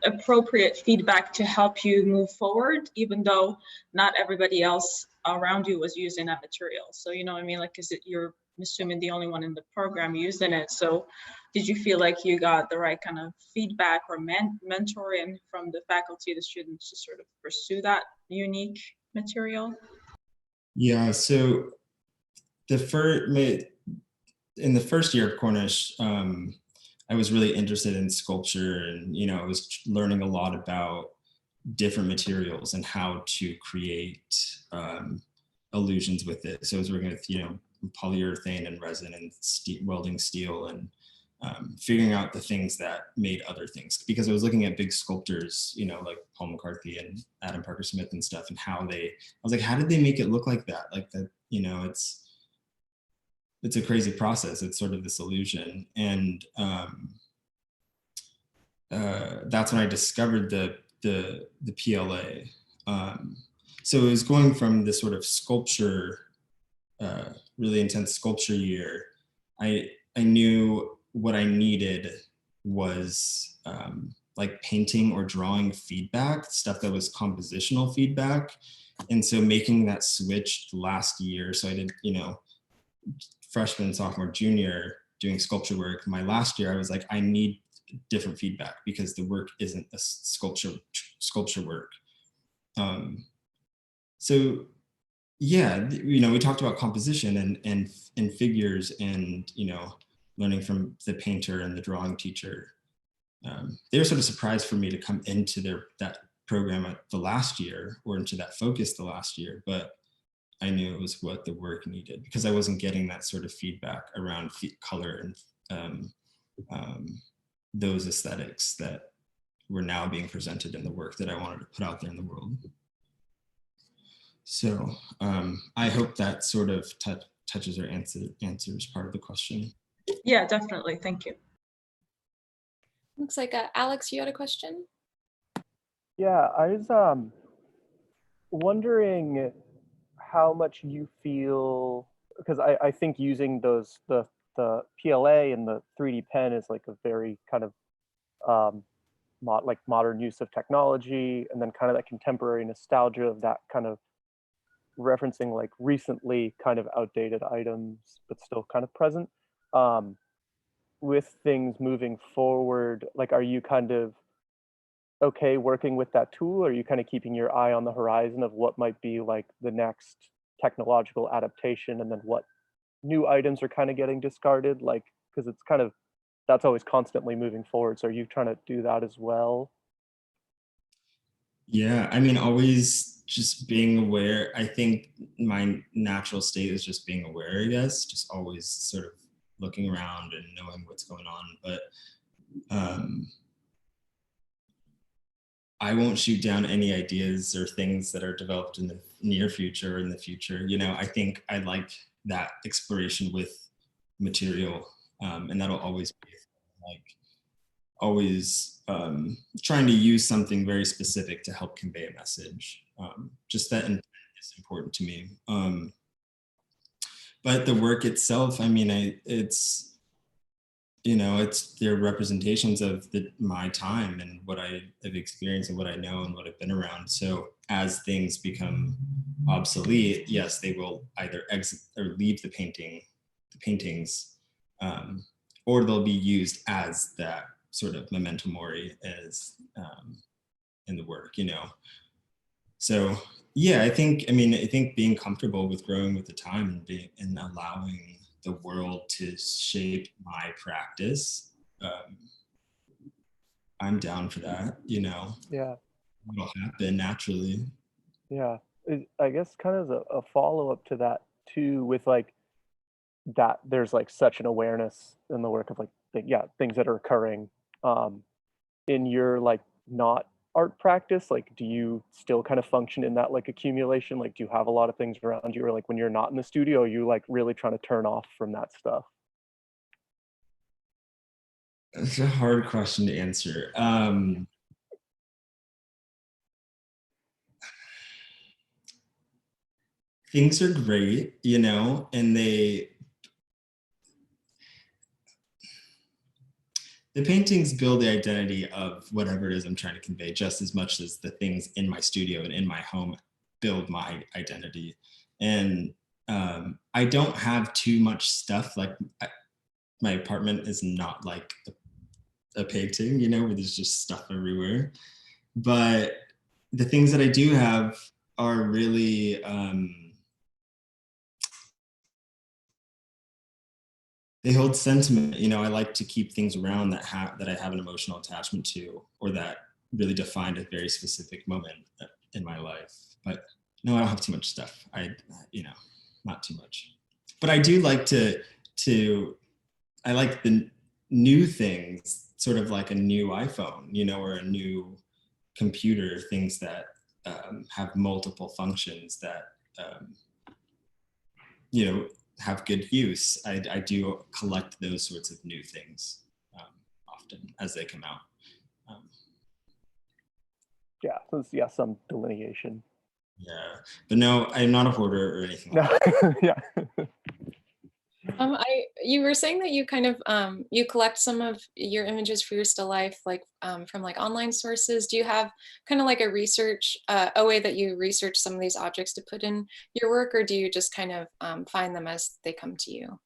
appropriate feedback to help you move forward, even though not everybody else around you was using that material? So, you know what I mean? Like, you're assuming the only one in the program using it. So did you feel like you got the right kind of feedback or mentoring from the faculty, the students, to sort of pursue that unique material? Yeah, so in the first year of Cornish, I was really interested in sculpture, and I was learning a lot about different materials and how to create illusions with it. So I was working with polyurethane and resin and welding steel, and figuring out the things that made other things, because I was looking at big sculptors, like Paul McCarthy and Adam Parker Smith and stuff, and I was like, how did they make it look like that? Like that, it's a crazy process. It's sort of this illusion. And that's when I discovered the PLA. So it was going from this sort of sculpture, really intense sculpture year. I knew what I needed was like painting or drawing feedback, stuff that was compositional feedback. And so making that switch last year, so I did, freshman, sophomore, junior, doing sculpture work. My last year, I was like, I need different feedback because the work isn't a sculpture work. So yeah, we talked about composition and figures, and learning from the painter and the drawing teacher. They were sort of surprised for me to come into that program at the last year, or into that focus the last year, but I knew it was what the work needed, because I wasn't getting that sort of feedback around color and those aesthetics that were now being presented in the work that I wanted to put out there in the world. So I hope that sort of touches or answers part of the question. Yeah, definitely. Thank you. Looks like Alex, you had a question? Yeah, I was wondering how much you feel, because I think using the PLA and the 3D pen is like a very kind of like modern use of technology, and then kind of that contemporary nostalgia of that kind of referencing like recently kind of outdated items, but still kind of present. With things moving forward, like, are you kind of okay working with that tool? Or are you kind of keeping your eye on the horizon of what might be like the next technological adaptation, and then what new items are kind of getting discarded? Like, because it's kind of, that's always constantly moving forward. So are you trying to do that as well? Yeah, I mean, always just being aware. I think my natural state is just being aware, I guess, just always sort of looking around and knowing what's going on. But I won't shoot down any ideas or things that are developed in the near future or in the future. I think I like that exploration with material, and that'll always be like always trying to use something very specific to help convey a message. Just that intent is important to me. But the work itself, I mean, it's they're representations of my time and what I have experienced and what I know and what I've been around. So as things become obsolete, yes, they will either exit or leave the paintings, or they'll be used as that sort of memento mori as in the work, So yeah, I think being comfortable with growing with the time and allowing the world to shape my practice, I'm down for that. Yeah. It'll happen naturally. Yeah. I guess kind of a follow-up to that too, with like that there's like such an awareness in the work of like things that are occurring in your like not art practice. Like, do you still kind of function in that like accumulation? Like, do you have a lot of things around you, or like when you're not in the studio, are you like really trying to turn off from that stuff? It's a hard question to answer. Things are great, and the paintings build the identity of whatever it is I'm trying to convey, just as much as the things in my studio and in my home build my identity. And I don't have too much stuff. Like my apartment is not like a painting, you know, where there's just stuff everywhere. But the things that I do have are really, they hold sentiment. You know, I like to keep things around that I have an emotional attachment to, or that really defined a very specific moment in my life. But no, I don't have too much stuff. You know, not too much. But I do like I like the new things, sort of like a new iPhone, you know, or a new computer, things that have multiple functions that, you know, have good use. I do collect those sorts of new things often as they come out. Yeah, so it's, yeah, some delineation. Yeah, but no, I'm not a hoarder or anything like that. Yeah. You were saying that you kind of you collect some of your images for your still life, like from like online sources. Do you have kind of like a way that you research some of these objects to put in your work, or do you just kind of find them as they come to you?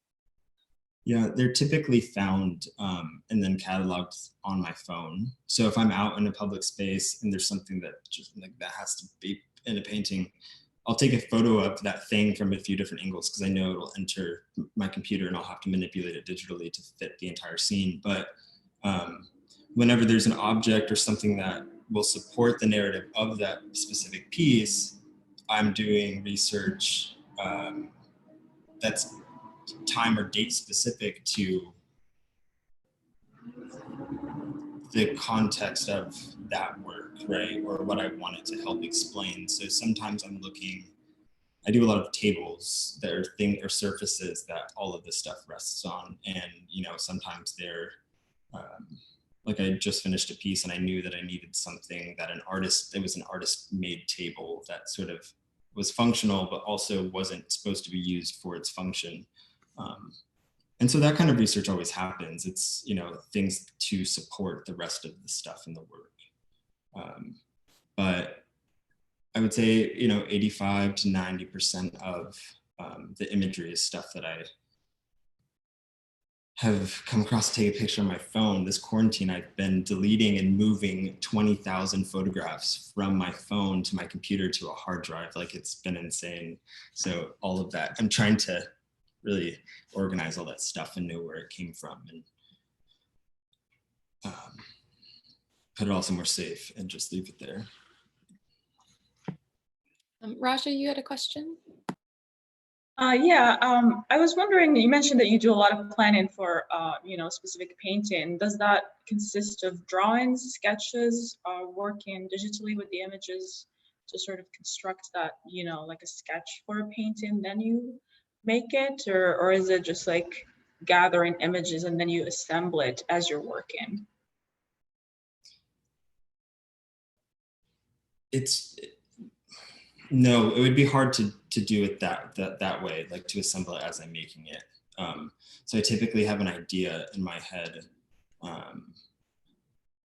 Yeah, they're typically found and then cataloged on my phone. So if I'm out in a public space and there's something that just like that has to be in a painting, I'll take a photo of that thing from a few different angles because I know it'll enter my computer and I'll have to manipulate it digitally to fit the entire scene. But whenever there's an object or something that will support the narrative of that specific piece, I'm doing research that's time or date specific to the context of that work, right? Or what I want it to help explain. So sometimes I do a lot of tables that are surfaces that all of this stuff rests on. And, you know, sometimes they're, like I just finished a piece and I knew that I needed something that it was an artist made table that sort of was functional, but also wasn't supposed to be used for its function. And so that kind of research always happens. It's, you know, things to support the rest of the stuff in the work. But I would say, you know, 85 to 90% of the imagery is stuff that I have come across to take a picture on my phone. This quarantine, I've been deleting and moving 20,000 photographs from my phone to my computer to a hard drive. Like, it's been insane. So all of that, I'm trying to really organize all that stuff and know where it came from and put it all somewhere safe and just leave it there. Raja, you had a question? Yeah, I was wondering, you mentioned that you do a lot of planning for, you know, specific painting. Does that consist of drawings, sketches, working digitally with the images to sort of construct that, you know, like a sketch for a painting, then you make it, or is it just like gathering images and then you assemble it as you're working? No, it would be hard to do it that way, like to assemble it as I'm making it. So I typically have an idea in my head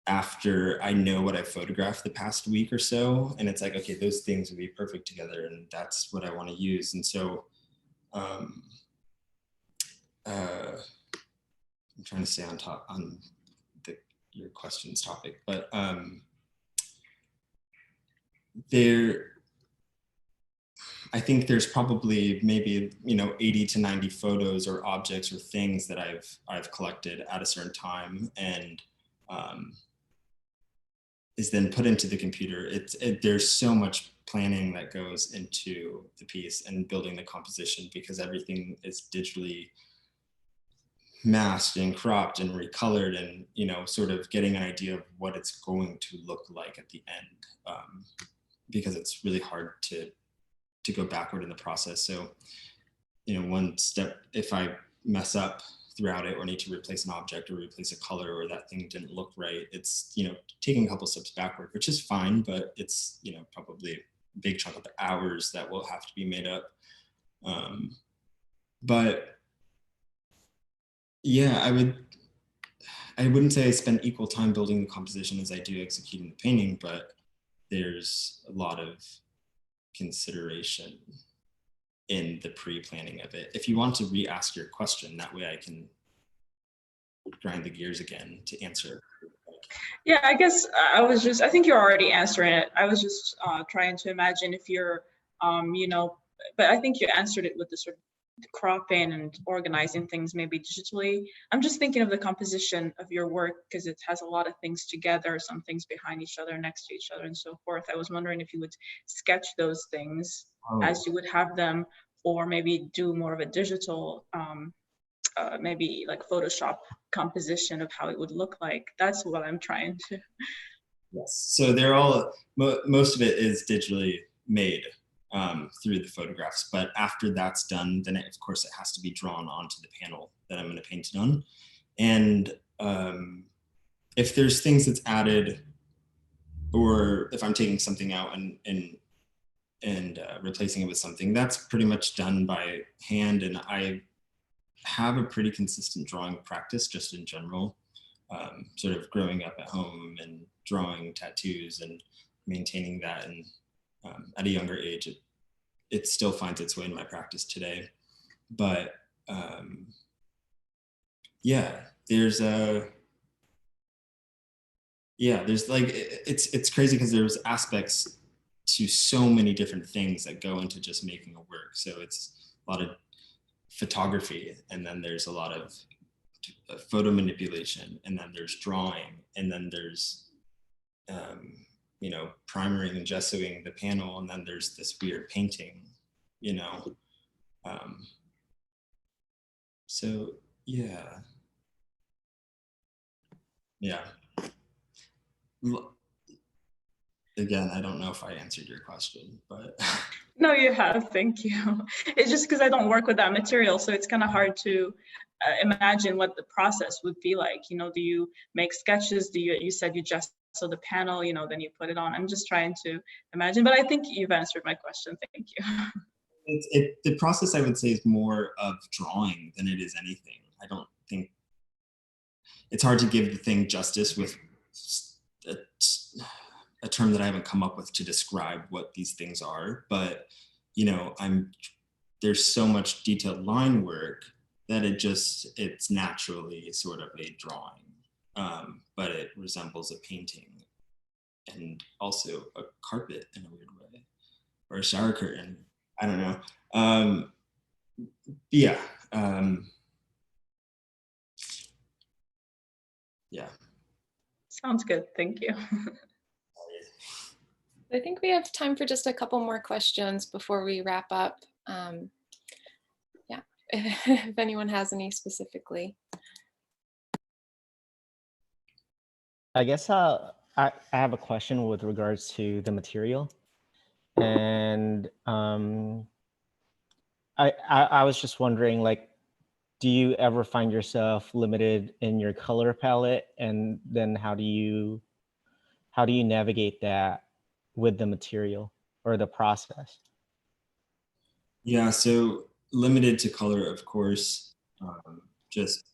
after I know what I photographed the past week or so, and it's like, okay, those things would be perfect together, and that's what I want to use. And so I'm trying to stay on your question's topic, but I think there's probably maybe, you know, 80 to 90 photos or objects or things that I've collected at a certain time and is then put into the computer. There's so much planning that goes into the piece and building the composition because everything is digitally masked and cropped and recolored and, you know, sort of getting an idea of what it's going to look like at the end, because it's really hard to go backward in the process. So, you know, one step, if I mess up throughout it or need to replace an object or replace a color or that thing didn't look right, it's, you know, taking a couple steps backward, which is fine, but it's, you know, probably a big chunk of hours that will have to be made up. But yeah, I wouldn't say I spend equal time building the composition as I do executing the painting, but there's a lot of consideration in the pre-planning of it. If you want to re-ask your question, that way I can grind the gears again to answer. Yeah, I guess I think you're already answering it. I was just trying to imagine if you're, but I think you answered it with the sort of cropping and organizing things maybe digitally. I'm just thinking of the composition of your work because it has a lot of things together, some things behind each other, next to each other, and so forth. I was wondering if you would sketch those things as you would have them, or maybe do more of a digital, maybe like Photoshop composition of how it would look like. That's what I'm trying to. Yes, so they're all, most of it is digitally made through the photographs, but after that's done, then of course it has to be drawn onto the panel that I'm going to paint it on. And if there's things that's added, or if I'm taking something out and replacing it with something, that's pretty much done by hand. And I have a pretty consistent drawing practice just in general, sort of growing up at home and drawing tattoos and maintaining that. And at a younger age, it still finds its way in my practice today. But yeah, there's like, it's crazy because there's aspects to so many different things that go into just making a work. So it's a lot of photography, and then there's a lot of photo manipulation, and then there's drawing, and then there's primering and gessoing the panel, and then there's this weird painting, so yeah. Again, I don't know if I answered your question, but No, you have. Thank you. It's just because I don't work with that material, so it's kind of hard to imagine what the process would be like. Do you make sketches? You said you just saw the panel, then you put it on. I'm just trying to imagine, but I think you've answered my question. Thank you. The process, I would say, is more of drawing than it is anything. I don't think it's hard to give the thing justice with a term that I haven't come up with to describe what these things are, but there's so much detailed line work that it's naturally sort of a drawing, but it resembles a painting and also a carpet in a weird way, or a shower curtain. I don't know. Yeah. Yeah. Sounds good. Thank you. I think we have time for just a couple more questions before we wrap up. Yeah, if anyone has any specifically. I guess I have a question with regards to the material, and I was just wondering, like, do you ever find yourself limited in your color palette, and then how do you navigate that with the material or the process? Yeah, so limited to color, of course, just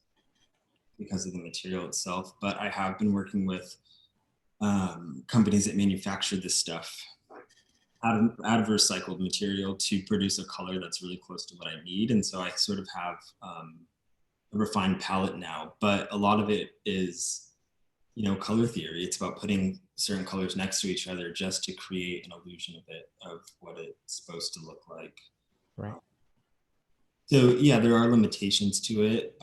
because of the material itself, but I have been working with companies that manufacture this stuff out of recycled material to produce a color that's really close to what I need. And so I sort of have a refined palette now, but a lot of it is, color theory. It's about putting certain colors next to each other just to create an illusion of what it's supposed to look like. Right. So yeah, there are limitations to it,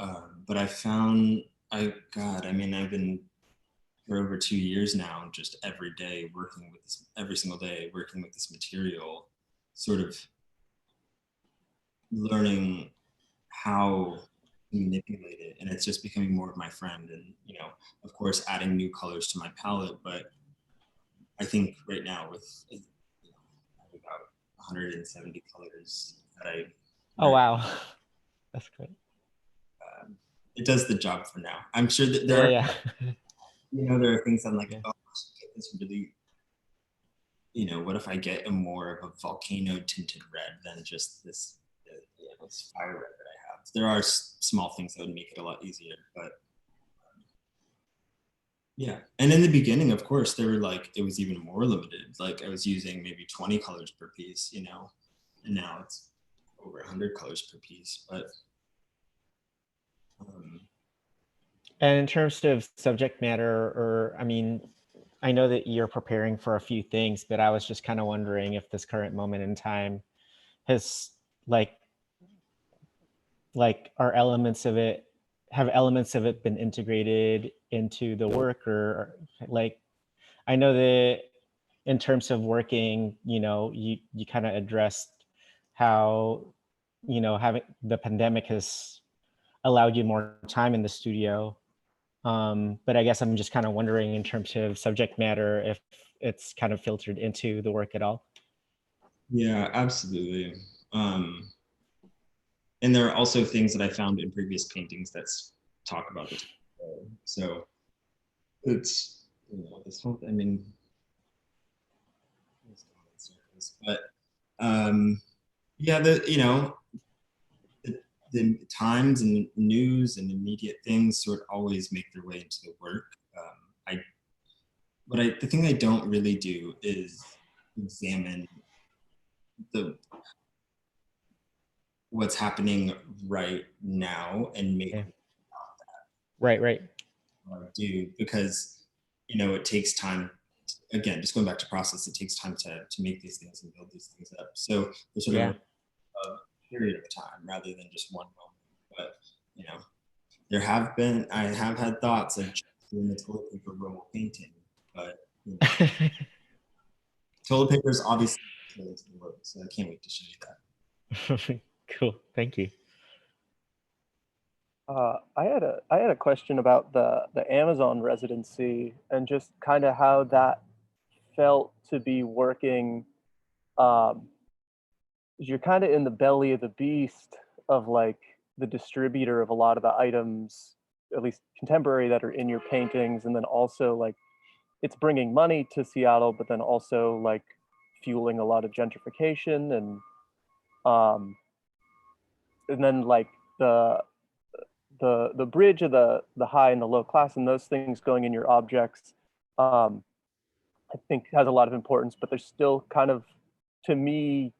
but I found, I've been for over 2 years now, just every day working with this, every single day working with this material, sort of learning how to manipulate it, and it's just becoming more of my friend. And of course, adding new colors to my palette. But I think right now with I have about 170 colors that I. Oh wow, that's great. It does the job for now. I'm sure that there are, there are things I'm like, oh, this really, what if I get a more of a volcano tinted red than just this fire red that I have? There are small things that would make it a lot easier, but Yeah. And in the beginning, of course, they were like, it was even more limited. Like I was using maybe 20 colors per piece, you know, and now it's over 100 colors per piece. But And in terms of subject matter, or I mean, I know that you're preparing for a few things, but I was just kind of wondering if this current moment in time has like are elements of it, have elements of it been integrated into the work, or like I know that in terms of working, you know, you kind of addressed how, you know, having the pandemic has allowed you more time in the studio. But I guess I'm just kind of wondering in terms of subject matter, if it's kind of filtered into the work at all. yeah, absolutely. And there are also things that I found in previous paintings that talk about the topic. So it's, you know, this whole, I mean, but yeah, you know, the times and news and immediate things sort of always make their way into the work. The thing I don't really do is examine the what's happening right now and make Yeah. Right. what I do, because you know it takes time. Again, just going back to process, it takes time to make these things and build these things up. So there's sort of a period of time rather than just one moment. But you know, I have had thoughts of doing the toilet paper roll painting, but you know, toilet paper is obviously into the work, so I can't wait to show you that. Cool. Thank you. I had a question about the Amazon residency and just kind of how that felt to be working. Um, you're kind of in the belly of the beast of like the distributor of a lot of the items, at least contemporary, that are in your paintings, and then also like it's bringing money to Seattle, but then also like fueling a lot of gentrification um, and then like the the bridge of the high and the low class and those things going in your objects, um, I think has a lot of importance, but there's still kind of, to me,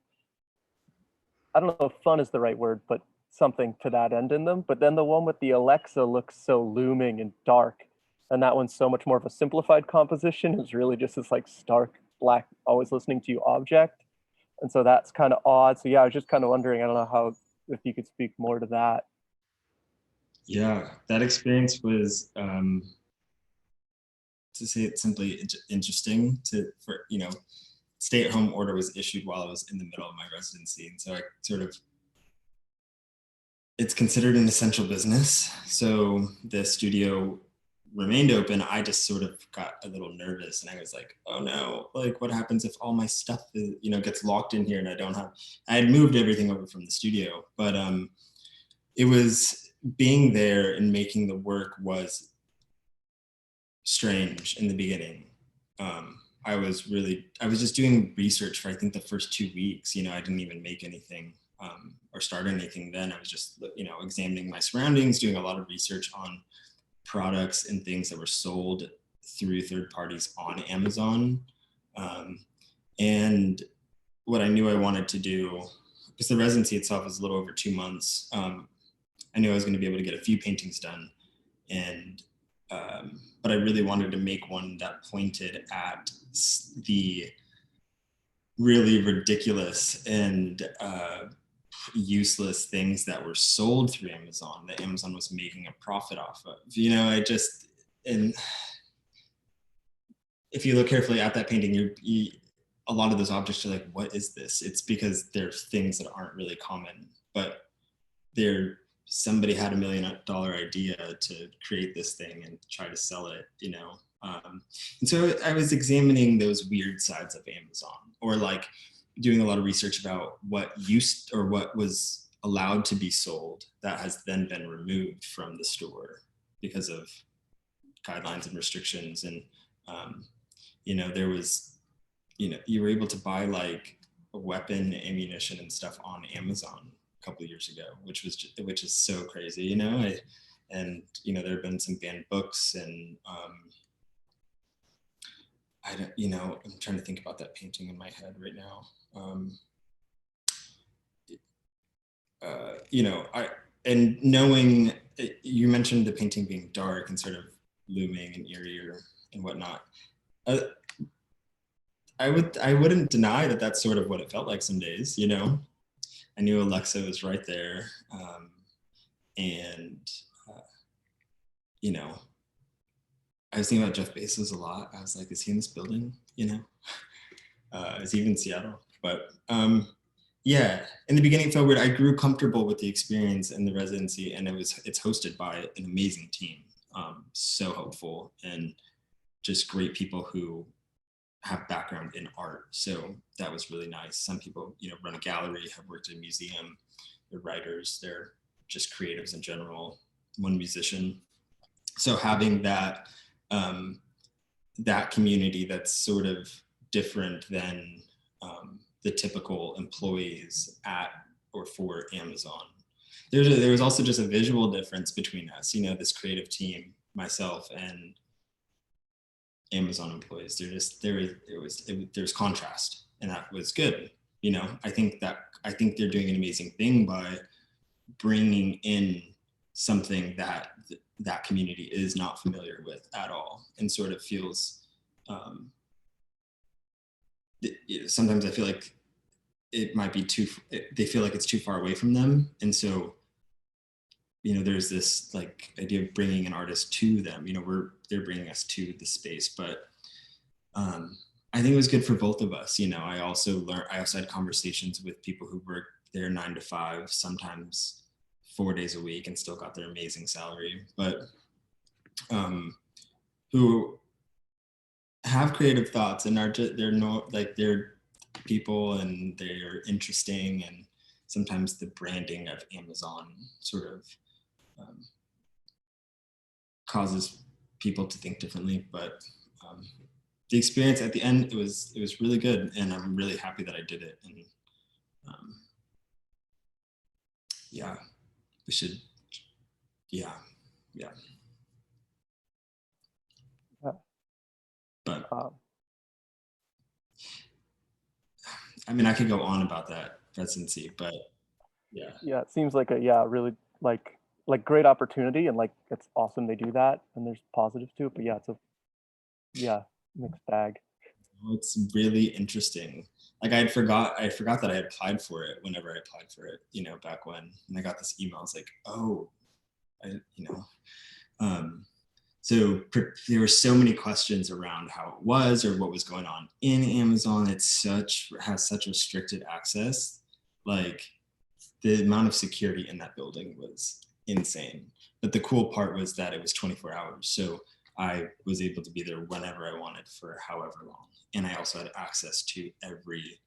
I don't know if fun is the right word, but something to that end in them. But then the one with the Alexa looks so looming and dark, and that one's so much more of a simplified composition. It's really just this like stark black, always listening to you object, and so that's kind of odd. So yeah, I was just kind of wondering, I don't know how, if you could speak more to that. Yeah, that experience was, to say it simply, interesting. For you know, stay-at-home order was issued while I was in the middle of my residency, and so I sort of, it's considered an essential business. So the studio remained open. I just sort of got a little nervous, and I was like, oh no, like what happens if all my stuff is, you know, gets locked in here and I had moved everything over from the studio, but it was, being there and making the work was strange in the beginning. I was just doing research for I think the first 2 weeks. You know, I didn't even make anything or start anything then. I was just, you know, examining my surroundings, doing a lot of research on products and things that were sold through third parties on Amazon. And what I knew I wanted to do, because the residency itself is a little over 2 months, I knew I was going to be able to get a few paintings done, and but I really wanted to make one that pointed at the really ridiculous and useless things that were sold through Amazon that Amazon was making a profit off of. You know, and if you look carefully at that painting, a lot of those objects are like, what is this? It's because they're things that aren't really common, but somebody had $1 million idea to create this thing and try to sell it, you know. And so I was examining those weird sides of Amazon, or like doing a lot of research about what was allowed to be sold that has then been removed from the store because of guidelines and restrictions. And you know, there was, you know, you were able to buy like a weapon, ammunition, and stuff on Amazon a couple of years ago, which is so crazy, you know. And you know, there have been some banned books and I don't, you know, I'm trying to think about that painting in my head right now. You know, and knowing, you mentioned the painting being dark and sort of looming and eerie and whatnot. I wouldn't deny that that's sort of what it felt like some days, you know. I knew Alexa was right there, and you know, I was thinking about Jeff Bezos a lot. I was like, is he in this building? You know, is he even in Seattle? But yeah, in the beginning it felt weird. I grew comfortable with the experience and the residency, and it's hosted by an amazing team, so helpful and just great people who have background in art. So that was really nice. Some people, you know, run a gallery, have worked in a museum, they're writers, they're just creatives in general, one musician. So having that that community that's sort of different than the typical employees at or for Amazon. There was also just a visual difference between us, you know, this creative team, myself, and Amazon employees. There's contrast, and that was good. You know, I think they're doing an amazing thing by bringing in something that that community is not familiar with at all, and sort of feels. Sometimes I feel like it might be they feel like it's too far away from them, and so, you know, there's this like idea of bringing an artist to them. You know, they're bringing us to the space, but I think it was good for both of us. You know, I also had conversations with people who work there 9 to 5, sometimes 4 days a week, and still got their amazing salary, but who have creative thoughts and they're people and they're interesting, and sometimes the branding of Amazon sort of causes people to think differently, but the experience at the end, it was really good, and I'm really happy that I did it. And yeah, we should, yeah. But I mean, I could go on about that presidency, but yeah. Yeah, it seems like a really like great opportunity, and like it's awesome they do that, and there's positives to it. But yeah, it's a mixed bag. It's really interesting. Like I forgot that I had applied for it whenever I applied for it, you know, back when, and I got this email. It's like, oh, you know, so there were so many questions around how it was or what was going on in Amazon. Has such restricted access. Like the amount of security in that building was insane. But the cool part was that it was 24 hours. So I was able to be there whenever I wanted for however long. And I also had access to every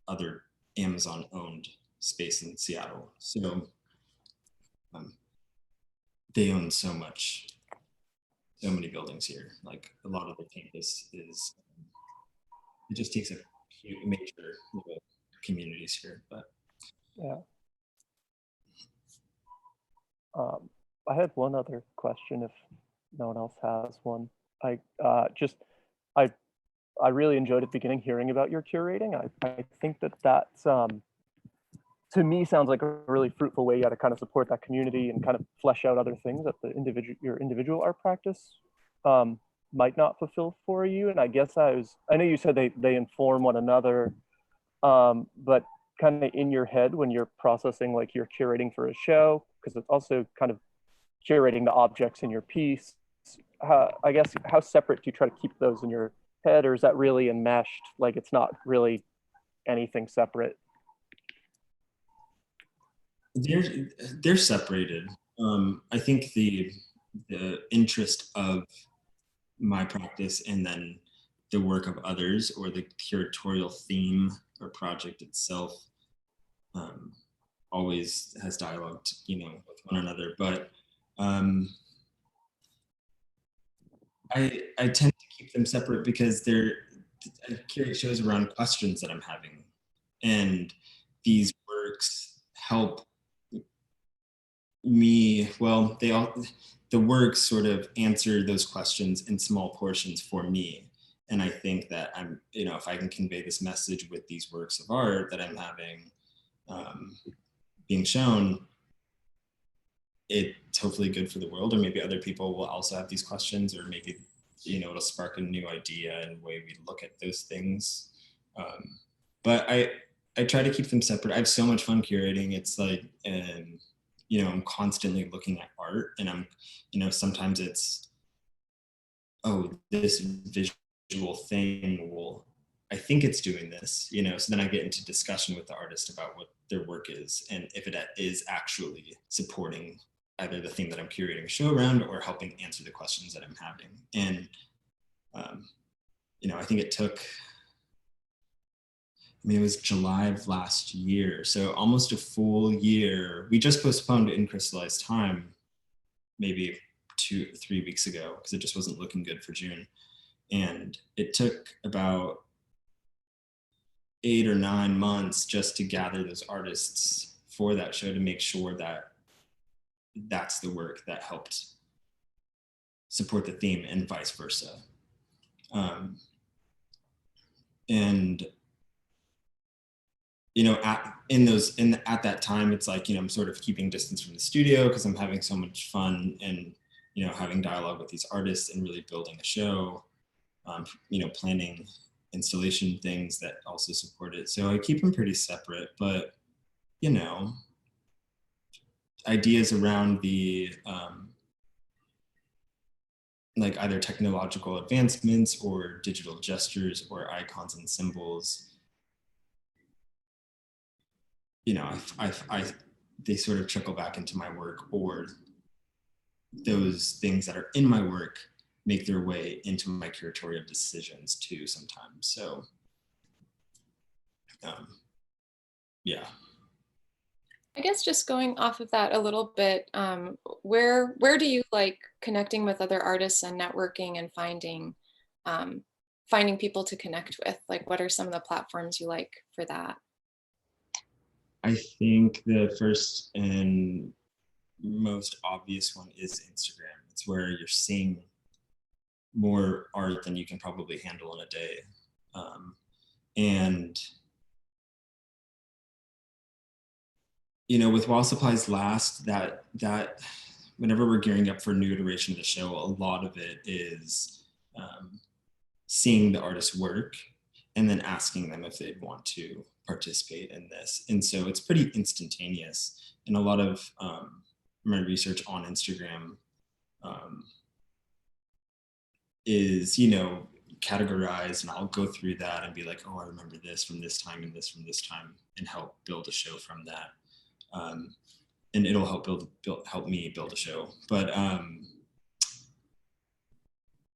other Amazon owned space in Seattle. So they own so many buildings here. Like a lot of the campus is, it just takes a few major communities here, but. Yeah. I had one other question if no one else has one. I really enjoyed at the beginning hearing about your curating. I think that's to me sounds like a really fruitful way to kind of support that community and kind of flesh out other things that your individual art practice might not fulfill for you. And I guess I know you said they inform one another, but kind of in your head when you're processing, like you're curating for a show, because it's also kind of curating the objects in your piece. I guess how separate do you try to keep those in your head, or is that really enmeshed? Like it's not really anything separate? They're separated. I think the interest of my practice and then the work of others, or the curatorial theme or project itself, always has dialogue, you know, with one another. But I tend to keep them separate because I curate shows around questions that I'm having, and these works help me. Well, the works sort of answer those questions in small portions for me, And I think that I'm, if I can convey this message with these works of art that I'm having being shown, it's hopefully good for the world, or maybe other people will also have these questions, or maybe, it'll spark a new idea and way we look at those things. But I try to keep them separate. I have so much fun curating. It's like, I'm constantly looking at art, and I'm, sometimes it's, oh, this visual thing I think it's doing this, so then I get into discussion with the artist about what their work is, and if it is actually supporting either the thing that I'm curating a show around or helping answer the questions that I'm having. And, I think it took, it was July of last year, so almost a full year. We just postponed In Crystallized Time maybe 2-3 weeks ago because it just wasn't looking good for June. And it took about 8 or 9 months just to gather those artists for that show, to make sure that that's the work that helped support the theme, and vice versa. And at that time, it's like, I'm sort of keeping distance from the studio because I'm having so much fun, and having dialogue with these artists and really building a show, planning installation things that also support it. So I keep them pretty separate, but ideas around the like either technological advancements or digital gestures or icons and symbols, they sort of trickle back into my work, or those things that are in my work make their way into my curatorial decisions too sometimes. So yeah. I guess just going off of that a little bit, where do you like connecting with other artists and networking and finding people to connect with? Like, what are some of the platforms you like for that? I think the first and most obvious one is Instagram. It's where you're seeing more art than you can probably handle in a day. And with While Supplies Last, that whenever we're gearing up for a new iteration of the show, a lot of it is seeing the artist's work and then asking them if they'd want to participate in this. And so it's pretty instantaneous. And a lot of my research on Instagram is, categorized, and I'll go through that and be like, oh, I remember this from this time and this from this time, and help build a show from that. And it'll help help me build a show. But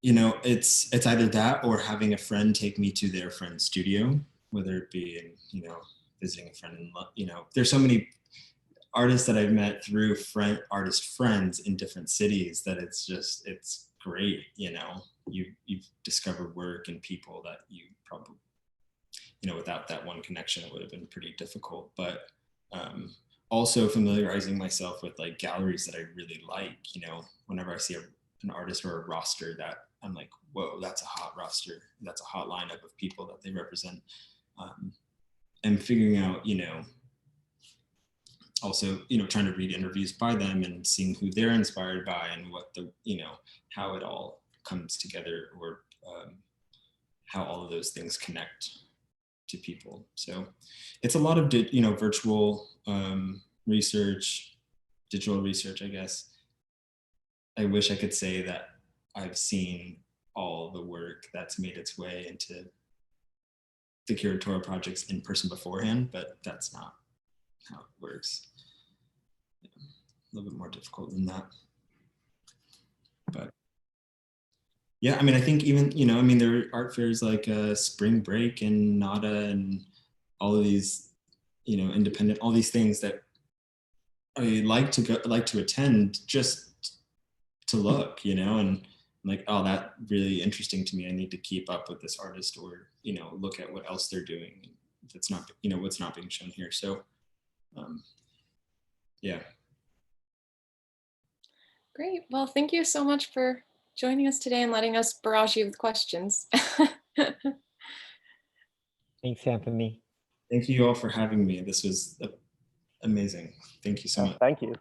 it's either that or having a friend take me to their friend's studio, whether it be in, visiting a friend in, there's so many artists that I've met through artist friends in different cities that it's great. You've discovered work and people that you probably, without that one connection, it would have been pretty difficult. But also familiarizing myself with like galleries that I really like, whenever I see an artist or a roster that I'm like, whoa, that's a hot roster. That's a hot lineup of people that they represent. And figuring out, also, trying to read interviews by them and seeing who they're inspired by and what the, how it all comes together, or how all of those things connect to people. So it's a lot of, virtual research, digital research, I guess. I wish I could say that I've seen all the work that's made its way into the curatorial projects in person beforehand, but that's not how it works. A little bit more difficult than that. But yeah, I think even, there are art fairs like Spring Break and Nada and all of these, independent, all these things that I like to attend just to look, and I'm like, oh, that's really interesting to me. I need to keep up with this artist, or, look at what else they're doing. That's not, what's not being shown here. So yeah. Great. Well, thank you so much for joining us today and letting us barrage you with questions. Thanks, Anthony. Thank you all for having me. This was amazing. Thank you so much. Thank you.